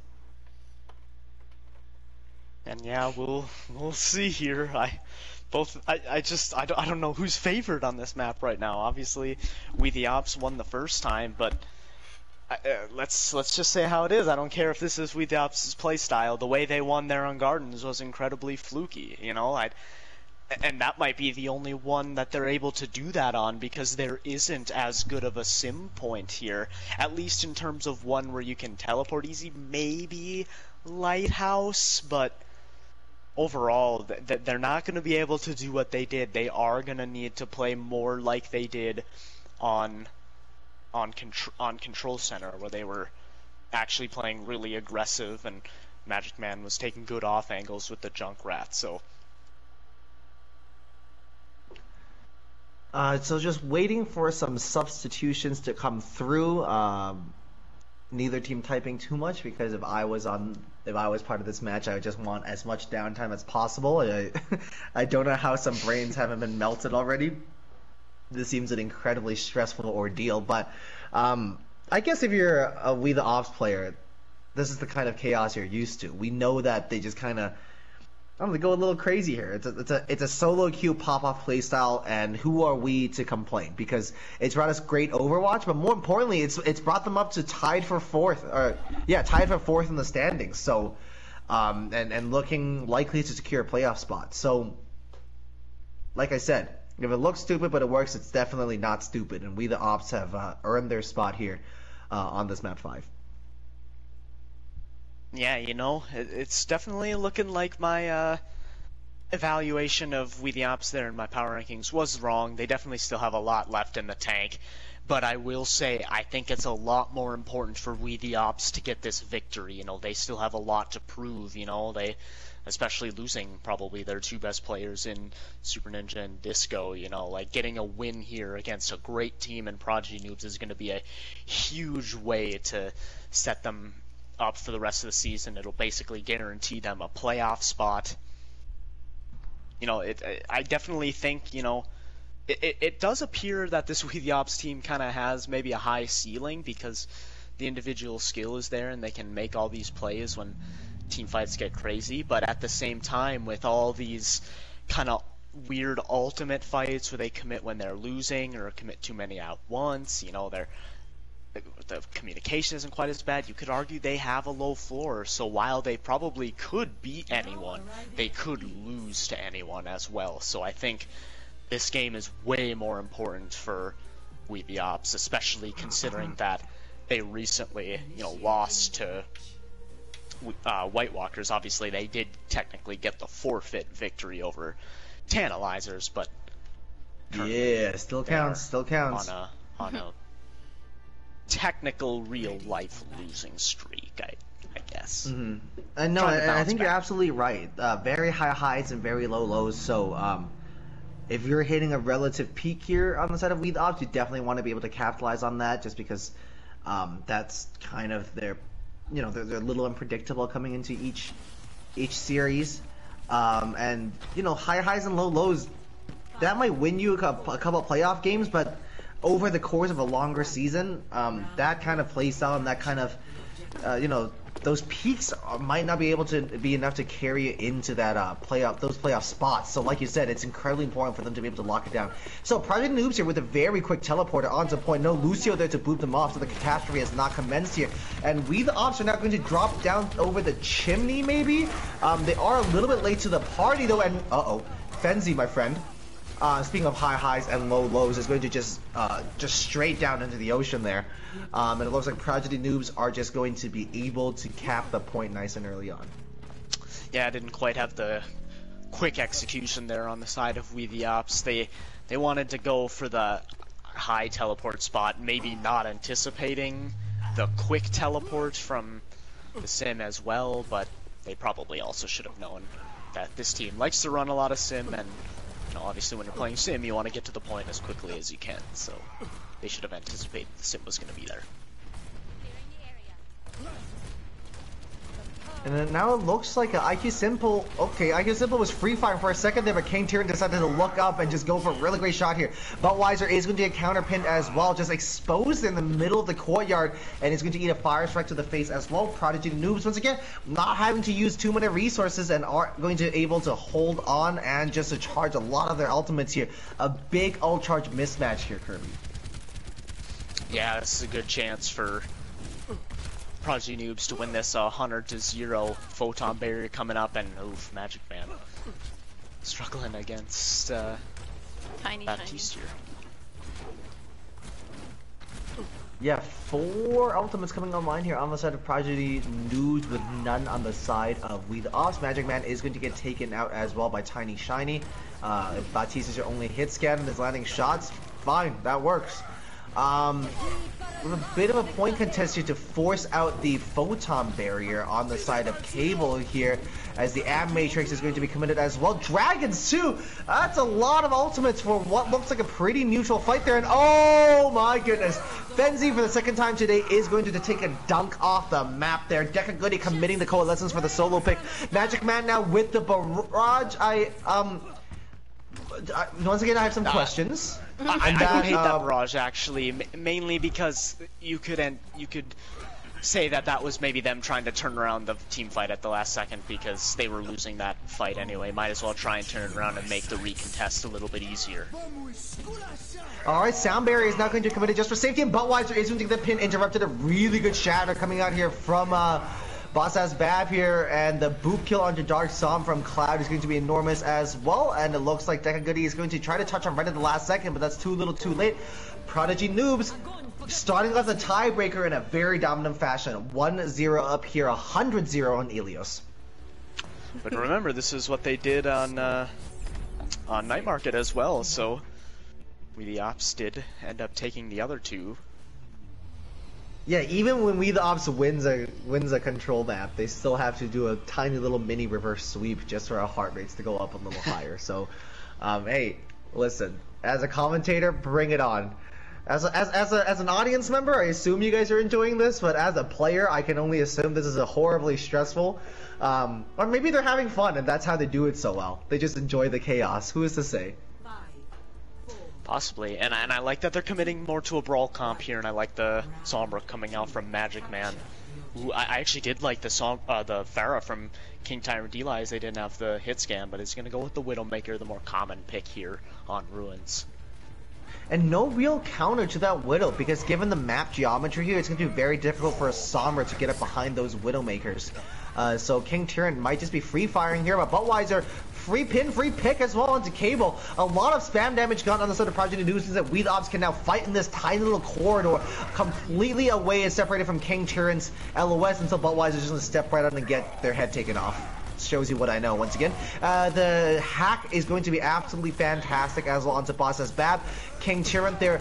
And yeah, we'll see here. I don't know who's favored on this map right now. Obviously, we the Opps won the first time, but let's just say how it is. I don't care if this is we the Opps' playstyle. The way they won there on Gardens was incredibly fluky. You know, and that might be the only one that they're able to do that on, because there isn't as good of a sim point here, at least in terms of one where you can teleport easy. Maybe Lighthouse, but overall they're not going to be able to do what they did. They are going to need to play more like they did on Control Center, where they were actually playing really aggressive and Magic Man was taking good off angles with the Junkrat. So just waiting for some substitutions to come through. Neither team typing too much, because if I was part of this match, I would just want as much downtime as possible. I don't know how some brains haven't been melted already. This seems an incredibly stressful ordeal, but I guess if you're a We the Opps player, this is the kind of chaos you're used to. We know that they just kind of, I'm gonna go a little crazy here. It's a solo queue pop-off playstyle, and who are we to complain? Because it's brought us great Overwatch, but more importantly, it's brought them up to tied for fourth in the standings. So, and looking likely to secure a playoff spot. So, like I said, if it looks stupid but it works, it's definitely not stupid, and we the Opps have earned their spot here on this map 5. Yeah, you know, it's definitely looking like my evaluation of We the Opps there in my power rankings was wrong. They definitely still have a lot left in the tank, but I will say I think it's a lot more important for We the Opps to get this victory. You know, they still have a lot to prove. You know, they, especially losing probably their two best players in Super Ninja and Disco. You know, like getting a win here against a great team in Prodigy Noobs is going to be a huge way to set them up for the rest of the season. It'll basically guarantee them a playoff spot. You know, I definitely think, you know, it does appear that this We the Opps team kind of has maybe a high ceiling, because the individual skill is there and they can make all these plays when team fights get crazy. But at the same time, with all these kind of weird ultimate fights where they commit when they're losing or commit too many at once, you know, the communication isn't quite as bad. You could argue they have a low floor, so while they probably could beat anyone, they could lose to anyone as well. So I think this game is way more important for We the Opps, especially considering that they recently, you know, lost to White Walkers. Obviously, they did technically get the forfeit victory over Tantalizers, but yeah, still counts. On a technical real life losing streak, I guess. guess. And no, I think you're absolutely right. Very high highs and very low lows. So if you're hitting a relative peak here on the side of We the Opps, you definitely want to be able to capitalize on that, just because that's kind of their, they're a little unpredictable coming into each series. And high highs and low lows, that might win you a couple playoff games, but over the course of a longer season, that kind of play style and that kind of those peaks might not be able to be enough to carry you into that playoff spots. So like you said, it's incredibly important for them to be able to lock it down. So Prodigy Noobs here with a very quick teleporter onto point. No Lucio there to boot them off, so the catastrophe has not commenced here. And We the Opps are now going to drop down over the chimney maybe. They are a little bit late to the party though, and Fenzi, my friend, speaking of high highs and low lows, is going to just straight down into the ocean there. And it looks like Prodigy Noobs are just going to be able to cap the point nice and early on. Yeah, I didn't quite have the quick execution there on the side of We the Opps. They wanted to go for the high teleport spot, maybe not anticipating the quick teleport from the sim as well, but they probably also should have known that this team likes to run a lot of sim, and obviously when you're playing sim, you want to get to the point as quickly as you can, so they should have anticipated the sim was going to be there. And then now it looks like IQ Simple. Okay, IQ Simple was free firing for a second there, but King Tyrion decided to look up and just go for a really great shot here. Buttweiser is going to get counter pinned as well, just exposed in the middle of the courtyard, and is going to eat a fire strike to the face as well. Prodigy Noobs once again not having to use too many resources and are going to able to hold on and just to charge a lot of their ultimates here. A big ult charge mismatch here, Kirby. Yeah, this is a good chance for Prodigy Noobs to win this 100-0 photon barrier coming up, and oof, Magic Man struggling against Baptiste here. Yeah, 4 ultimates coming online here on the side of Prodigy Noobs with none on the side of We the Opps. Magic Man is going to get taken out as well by Tiny Shiny. If Baptiste is your only hit scan and is landing shots, fine, that works. With a bit of a point contest here to force out the photon barrier on the side of Cable here, as the Ab Matrix is going to be committed as well. Dragons too! That's a lot of ultimates for what looks like a pretty neutral fight there, and oh my goodness! Fenzi for the second time today is going to take a dunk off the map there. Deca Goody committing the coalescence for the solo pick. Magic Man now with the barrage. Once again, I have some questions. I don't hate that barrage actually, mainly because you could say that was maybe them trying to turn around the team fight at the last second because they were losing that fight anyway. Might as well try and turn it around and make the recontest a little bit easier. Alright, Sound Barrier is now going to commit it just for safety, and Buttweiser is going to get the pin interrupted. A really good shatter coming out here from Boss Ass Bab here, and the boot kill onto Dark Psalm from Cloud is going to be enormous as well, and it looks like Deca Goody is going to try to touch on right at the last second, but that's too little too late. Prodigy Noobs starting off the tiebreaker in a very dominant fashion. 1-0 up here, 100-0 on Ilios. But remember, this is what they did on Night Market as well, so We the Opps did end up taking the other two. Yeah, even when We the Opps wins a control map, they still have to do a tiny little mini reverse sweep just for our heart rates to go up a little higher. So, hey, listen, as a commentator, bring it on. As an audience member, I assume you guys are enjoying this, but as a player, I can only assume this is a horribly stressful. Or maybe they're having fun, and that's how they do it so well. They just enjoy the chaos. Who is to say? Possibly, and I like that they're committing more to a brawl comp here, and I like the Sombra coming out from Magic Man. Ooh, I actually did like the Pharah from King Tyrant Eli, as they didn't have the hit scan, but it's going to go with the Widowmaker, the more common pick here on Ruins. And no real counter to that Widow, because given the map geometry here, it's going to be very difficult for a Sombra to get up behind those Widowmakers. So King Tyrion might just be free firing here, but Buttweiser, free pin, free pick as well into Cable. A lot of spam damage gone on the side of Prodigy Noobs, that We the Opps can now fight in this tiny little corridor, completely away and separated from King Tyrion's LOS, until Buttweiser is just going to step right out and get their head taken off. Shows you what I know once again. The hack is going to be absolutely fantastic as well onto Boss as Bab. King Tyrion there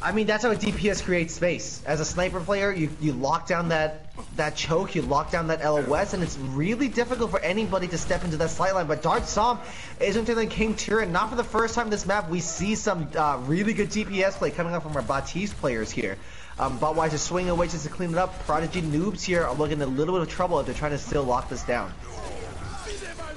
I mean, that's how a DPS creates space. As a sniper player, you lock down that choke, you lock down that LOS, and it's really difficult for anybody to step into that sight line. But Dark Som is into the King Tyrion. Not for the first time this map, we see some really good DPS play coming up from our Baptiste players here. Budweiser swinging away just to clean it up. Prodigy Noobs here are looking in a little bit of trouble if they're trying to still lock this down.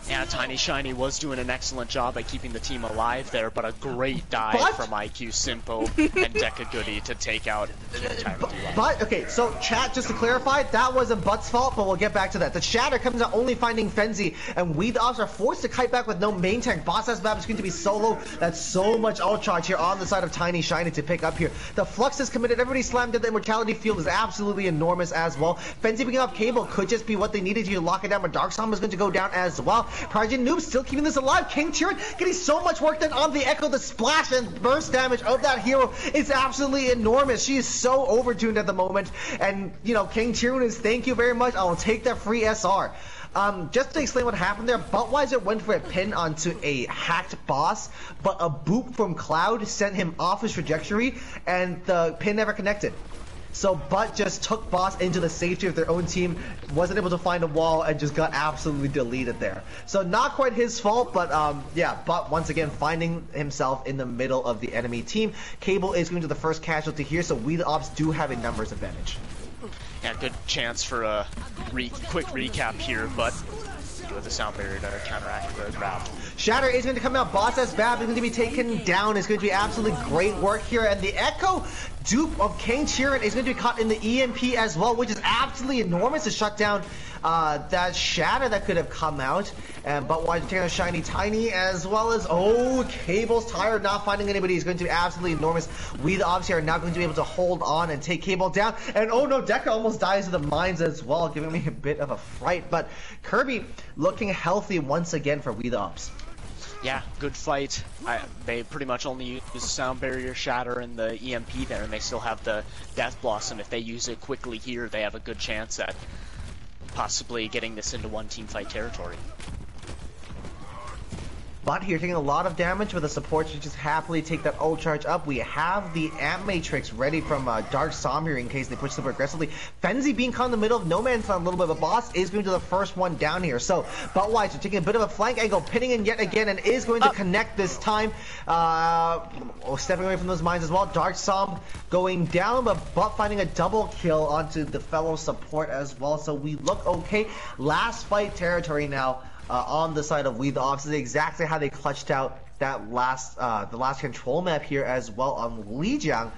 Yeah, Tiny Shiny was doing an excellent job at keeping the team alive there, but a great dive from IQ Simpo and Deca Goody to take out the entire duo. But, okay, so chat, just to clarify, that wasn't Butt's fault, but we'll get back to that. The Shatter comes out only finding Fenzi, and we, the Opps, are forced to kite back with no main tank. Boss S Map is going to be solo. That's so much ult charge here on the side of Tiny Shiny to pick up here. The Flux is committed. Everybody slammed in. The Immortality field is absolutely enormous as well. Fenzi picking up Cable could just be what they needed to lock it down, but Dark Som is going to go down as well. Prodigy Noobs still keeping this alive. King Tyrion getting so much work done on the Echo. The splash and burst damage of that hero is absolutely enormous. She is so overtuned at the moment. And, you know, King Tyrion is, thank you very much. I will take that free SR. Just to explain what happened there, Budweiser went for a pin onto a hacked boss, but a boop from Cloud sent him off his trajectory, and the pin never connected. So Butt just took Boss into the safety of their own team, wasn't able to find a wall, and just got absolutely deleted there. So not quite his fault, but yeah, Butt once again finding himself in the middle of the enemy team. Cable is going to the first casualty here, so we the Opps do have a numbers advantage. Yeah, good chance for a quick recap here, but with the sound barrier to counteract the grab. Shatter is going to come out. Boss S Bab is going to be taken down. It's going to be absolutely great work here. And the Echo dupe of King Tyrion is going to be caught in the EMP as well, which is absolutely enormous to shut down that Shatter that could have come out. And Budweiser taking on Shiny Tiny as well as, oh, Cable's tired, not finding anybody. Is going to be absolutely enormous. We the Opps here are now going to be able to hold on and take Cable down. And oh no, Deca almost dies to the mines as well, giving me a bit of a fright. But Kirby looking healthy once again for We the Opps. Yeah, good fight. They pretty much only use the Sound Barrier, Shatter, and the EMP there, and they still have the Death Blossom. If they use it quickly here, they have a good chance at possibly getting this into one team fight territory. But here taking a lot of damage, with the support should just happily take that ult charge up. We have the Amp Matrix ready from Dark Som here in case they push super aggressively. Fenzi being caught in the middle of No Man's Land, a little bit of a boss, is going to the first one down here. So Budweiser taking a bit of a flank angle, pinning in yet again, and is going to connect this time. Stepping away from those mines as well. Dark Som going down, but Butt finding a double kill onto the fellow support as well. So we look okay. Last fight territory now. On the side of We the Opps is exactly how they clutched out that the last control map here as well on Lijiang.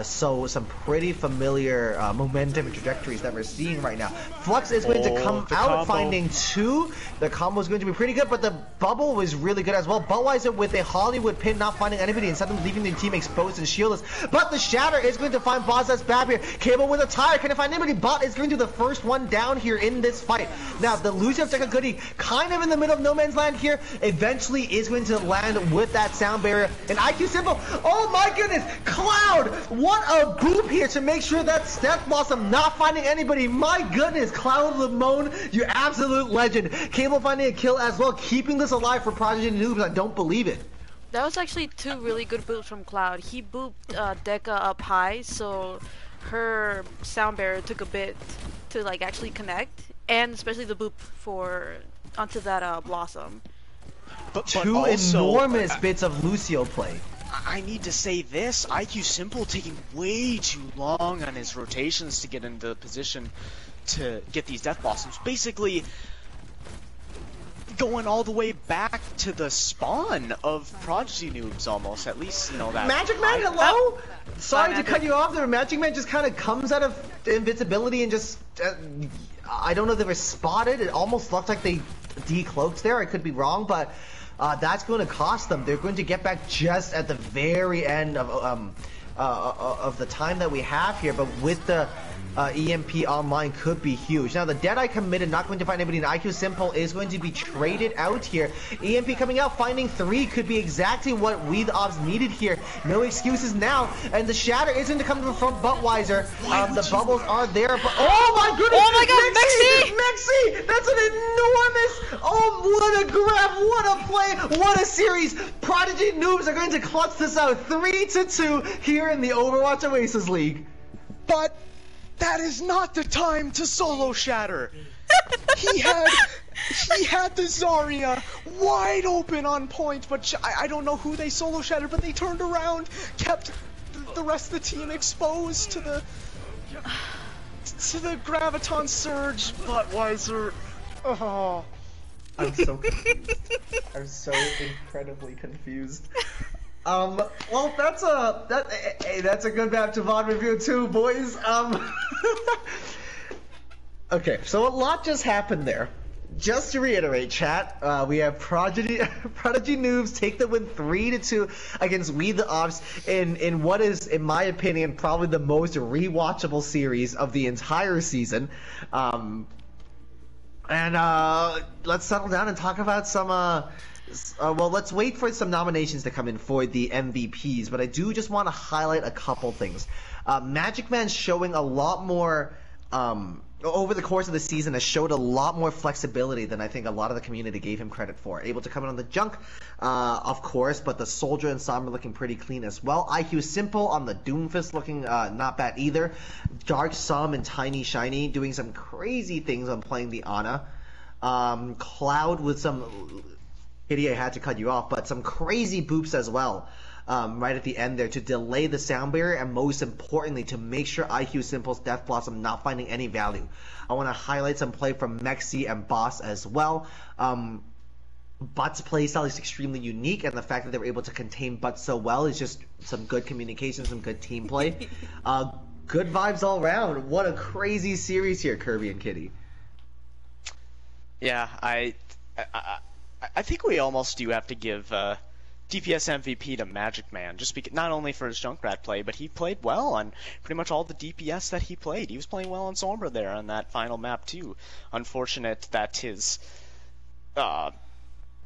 So some pretty familiar momentum and trajectories that we're seeing right now. Flux is going to come out finding two. The combo is going to be pretty good, but the bubble was really good as well. Budweiser with a Hollywood pin, not finding anybody, and suddenly leaving the team exposed and shieldless. But the Shatter is going to find Boss S Bab here. Cable with a tire, can't find anybody. Bot is going to be the first one down here in this fight. Now, the loser of Deca Goody, kind of in the middle of No Man's Land here, eventually is going to land with that sound barrier. And IQ Simple, oh my goodness, Cloud! What a boop here to make sure that Death Blossom not finding anybody. My goodness, Cloud Lamone, you absolute legend. Cable finding a kill as well, keeping this alive for Prodigy and Noobs. I don't believe it. That was actually two really good boops from Cloud. He booped Deca up high, so her sound barrier took a bit to like actually connect, and especially the boop onto that Blossom. But two also, enormous bits of Lucio play. I need to say this, IQ Simple taking way too long on his rotations to get into position to get these Death Blossoms. Basically, going all the way back to the spawn of Prodigy Noobs almost, at least, you know, that... Magic Man, hello? Sorry to cut you off there. Magic Man just kind of comes out of invincibility and just... I don't know if they were spotted. It almost looked like they decloaked there. I could be wrong, but... that's going to cost them. They're going to get back just at the very end of the time that we have here. But with the EMP online could be huge. Now, the Deadeye committed, not going to find anybody in IQ Simple, is going to be traded out here. EMP coming out, finding 3 could be exactly what we, the Opps, needed here. No excuses now, and the Shatter isn't to come from Buttweiser. The bubbles are there, but oh my goodness! Oh my god, Mexi! Mexi! That's an enormous! Oh, what a grab! What a play! What a series! Prodigy Noobs are going to clutch this out 3-2 here in the Overwatch Oasis League. But that is not the time to solo Shatter. He had the Zarya wide open on point, but I don't know who they solo shattered, but they turned around, kept the rest of the team exposed to the Graviton Surge. Buttweiser. Oh. I'm so confused. I'm so incredibly confused. Well, that's a good map to VOD review too, boys. Okay, so a lot just happened there. Just to reiterate, chat, we have Prodigy Noobs take the win 3-2 against We the Opps in what is, in my opinion, probably the most rewatchable series of the entire season. Let's settle down and talk about some. Well, let's wait for some nominations to come in for the MVPs, but I do just want to highlight a couple things. Magic Man showing a lot more. Over the course of the season has showed a lot more flexibility than I think a lot of the community gave him credit for. Able to come in on the junk, of course, but the Soldier and Sombra looking pretty clean as well. IQ Simple on the Doomfist looking not bad either. Dark Sum and Tiny Shiny doing some crazy things on playing the Ana. Cloud with some... Kitty, I had to cut you off, but some crazy boops as well. Right at the end there to delay the sound barrier, and most importantly to make sure IQ Simple's Death Blossom not finding any value. I want to highlight some play from Mexi and Boss as well. Butt's playstyle is extremely unique, and the fact that they were able to contain Butt so well is just some good communication, some good team play. Good vibes all around. What a crazy series here, Kirby and Kitty. Yeah, I think we almost do have to give DPS MVP to Magic Man, just because, not only for his Junkrat play, but he played well on pretty much all the DPS that he played. He was playing well on Sombra there on that final map too. Unfortunate that his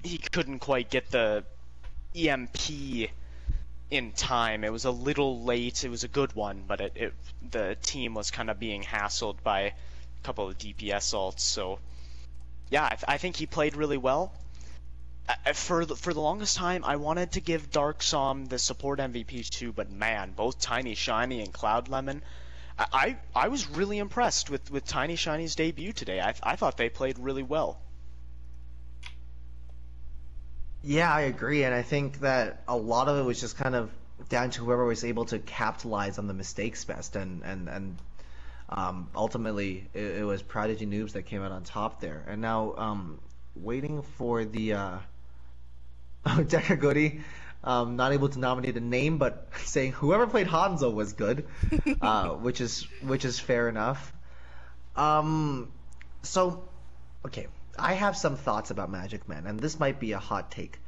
he couldn't quite get the EMP in time. It was a little late. It was a good one, but the team was kind of being hassled by a couple of DPS ults. So yeah, I think he played really well. For the longest time, I wanted to give Dark Som the support MVP too, but man, both Tiny Shiny and Cloud Lemon, I was really impressed with Tiny Shiny's debut today. I thought they played really well. Yeah, I agree, and I think that a lot of it was just kind of down to whoever was able to capitalize on the mistakes best, and ultimately it was Prodigy Noobs that came out on top there. And now waiting for the Deca Goody, not able to nominate a name, but saying whoever played Hanzo was good, which is fair enough. So, okay, I have some thoughts about Magic Man, and this might be a hot take.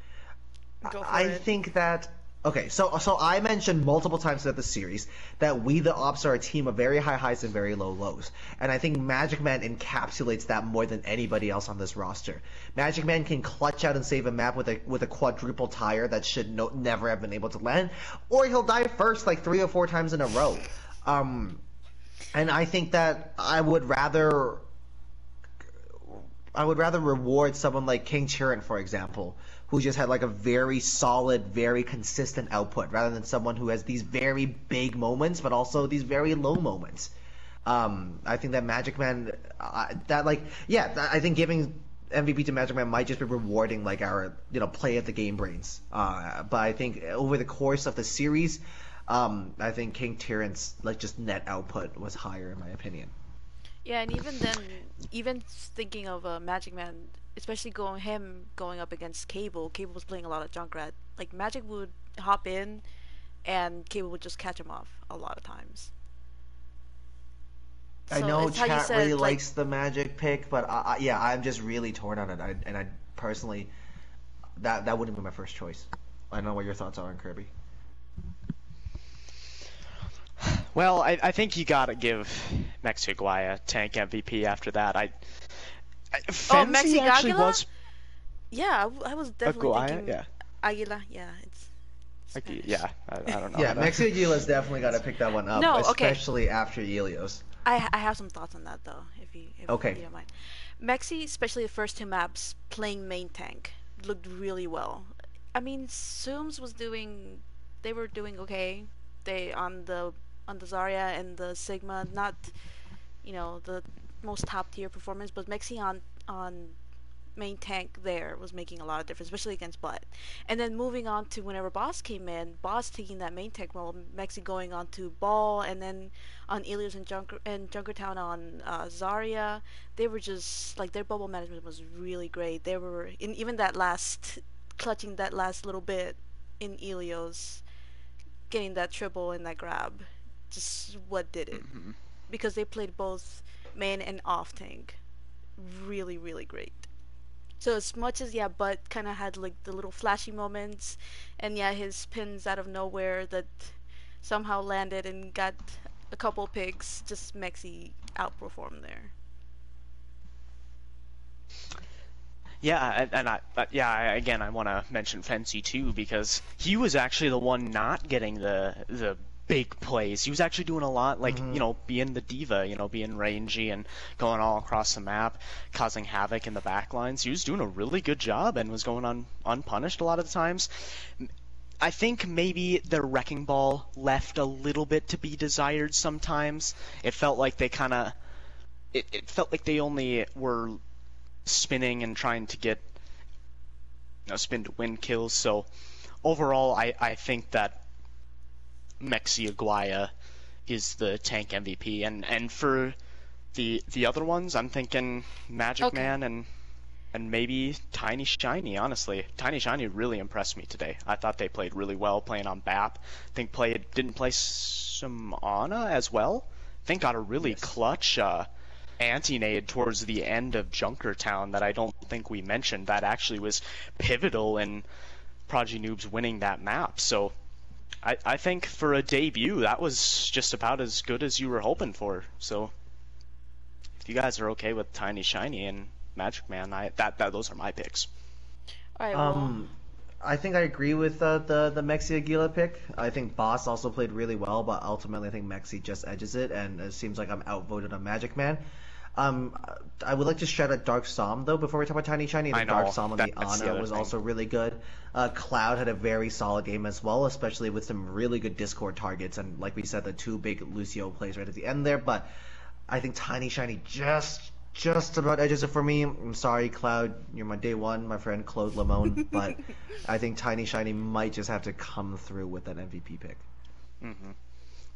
I think that... Okay, so I mentioned multiple times throughout the series that we, the Opps, are a team of very high highs and very low lows. And I think Magic Man encapsulates that more than anybody else on this roster. Magic Man can clutch out and save a map with a quadruple tire that should never have been able to land, or he'll die first like 3 or 4 times in a row. And I think that I would rather reward someone like King Chirin, for example, who just had like a very solid, very consistent output, rather than someone who has these very big moments, but also these very low moments. I think that Magic Man, I think giving MVP to Magic Man might just be rewarding like our, play at the game brains. But I think over the course of the series, I think King Chirin's just net output was higher in my opinion. Yeah, and even then, even thinking of Magic Man, especially going up against Cable was playing a lot of Junkrat. Like, Magic would hop in, and Cable would just catch him off a lot of times. So I know chat really likes the Magic pick, but I'm just really torn on it. I personally, that wouldn't be my first choice. I don't know what your thoughts are on Kirby. Well, I think you gotta give Mexi Aguaya tank MVP after that. Mexi Fenzi actually Aguila? was Yeah, I was definitely Aguaya, thinking yeah. Aguila. Yeah, it's Spanish. Yeah, I don't know. Yeah, Mexi Aguila's definitely got to pick that one up, No, okay. especially after Helios. I have some thoughts on that though, if Okay. you don't mind. Mexi, especially the first two maps, playing main tank, looked really well. I mean, Zooms they were doing okay. They on the Zarya and the Sigma, not the most top tier performance, but Mexi on main tank there was making a lot of difference, especially against Blood. And then moving on to whenever Boss came in, Boss taking that main tank role, Mexi going on to Ball, and then on Ilios and Junkertown on Zarya, they were just like their bubble management was really great. They were in even that last clutching that last little bit in Ilios, getting that triple and that grab, just what did it? Mm-hmm. Because they played both main and off tank really, really great. So as much as Butt kind of had like the little flashy moments, and his pins out of nowhere that somehow landed and got a couple picks, just Mexi outperformed there. Yeah, again, I want to mention Fency too, because he was actually the one not getting the big plays. He was actually doing a lot, like, being the diva, being rangy and going all across the map, causing havoc in the backlines. He was doing a really good job and was going unpunished a lot of the times. I think maybe the Wrecking Ball left a little bit to be desired sometimes. It felt like they it felt like they only were spinning and trying to get spin to win kills. So overall, I think that Mexi Aguaya is the tank MVP, and for the other ones, I'm thinking Magic Man and maybe Tiny Shiny. Honestly, Tiny Shiny really impressed me today. I thought they played really well playing on BAP. I think didn't play some Ana as well. I think got a really clutch anti-nade towards the end of Junkertown that I don't think we mentioned. That actually was pivotal in Prodigy Noobs winning that map. So I think for a debut, that was just about as good as you were hoping for. So if you guys are okay with Tiny Shiny and Magic Man, those are my picks. All right. Well, I think I agree with the Mexi Aguila pick. I think Boss also played really well, but ultimately I think Mexi just edges it, and it seems like I'm outvoted on Magic Man. I would like to shout out Dark Psalm though before we talk about Tiny Shiny. I think Dark Psalm on the Ana was also really good. Cloud had a very solid game as well, especially with some really good Discord targets, and like we said, the two big Lucio plays right at the end there. But I think Tiny Shiny just about edges it for me. I'm sorry, Cloud, you're my day one, my friend Claude Lamone, but I think Tiny Shiny might just have to come through with that MVP pick. Mm-hmm.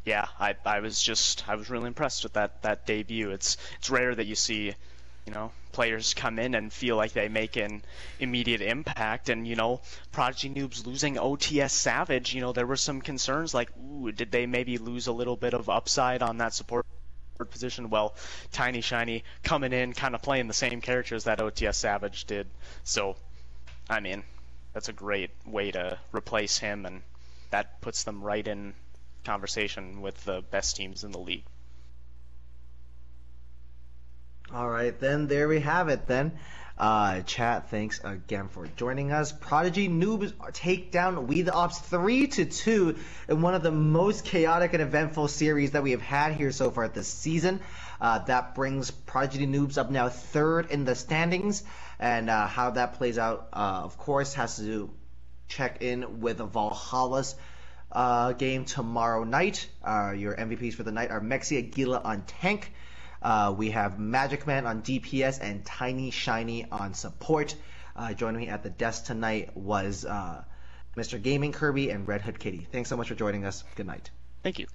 Yeah, I was really impressed with that debut. It's rare that you see, players come in and feel like they make an immediate impact. And Prodigy Noobs losing OTS Savage, there were some concerns like, ooh, did they maybe lose a little bit of upside on that support position? Well, Tiny Shiny coming in, kind of playing the same characters that OTS Savage did. So, I mean, that's a great way to replace him, and that puts them right in conversation with the best teams in the league. All right, then there we have it then. Chat, thanks again for joining us. Prodigy Noobs take down We the Opps 3-2 in one of the most chaotic and eventful series that we have had here so far this season. That brings Prodigy Noobs up now third in the standings, and how that plays out, of course, has to check in with Valhalla's game tomorrow night. Your MVPs for the night are Mexi Aguila on tank. We have Magic Man on DPS and Tiny Shiny on support. Joining me at the desk tonight was Mr. Gaming Kirby and Red Hood Kitty. Thanks so much for joining us. Good night. Thank you.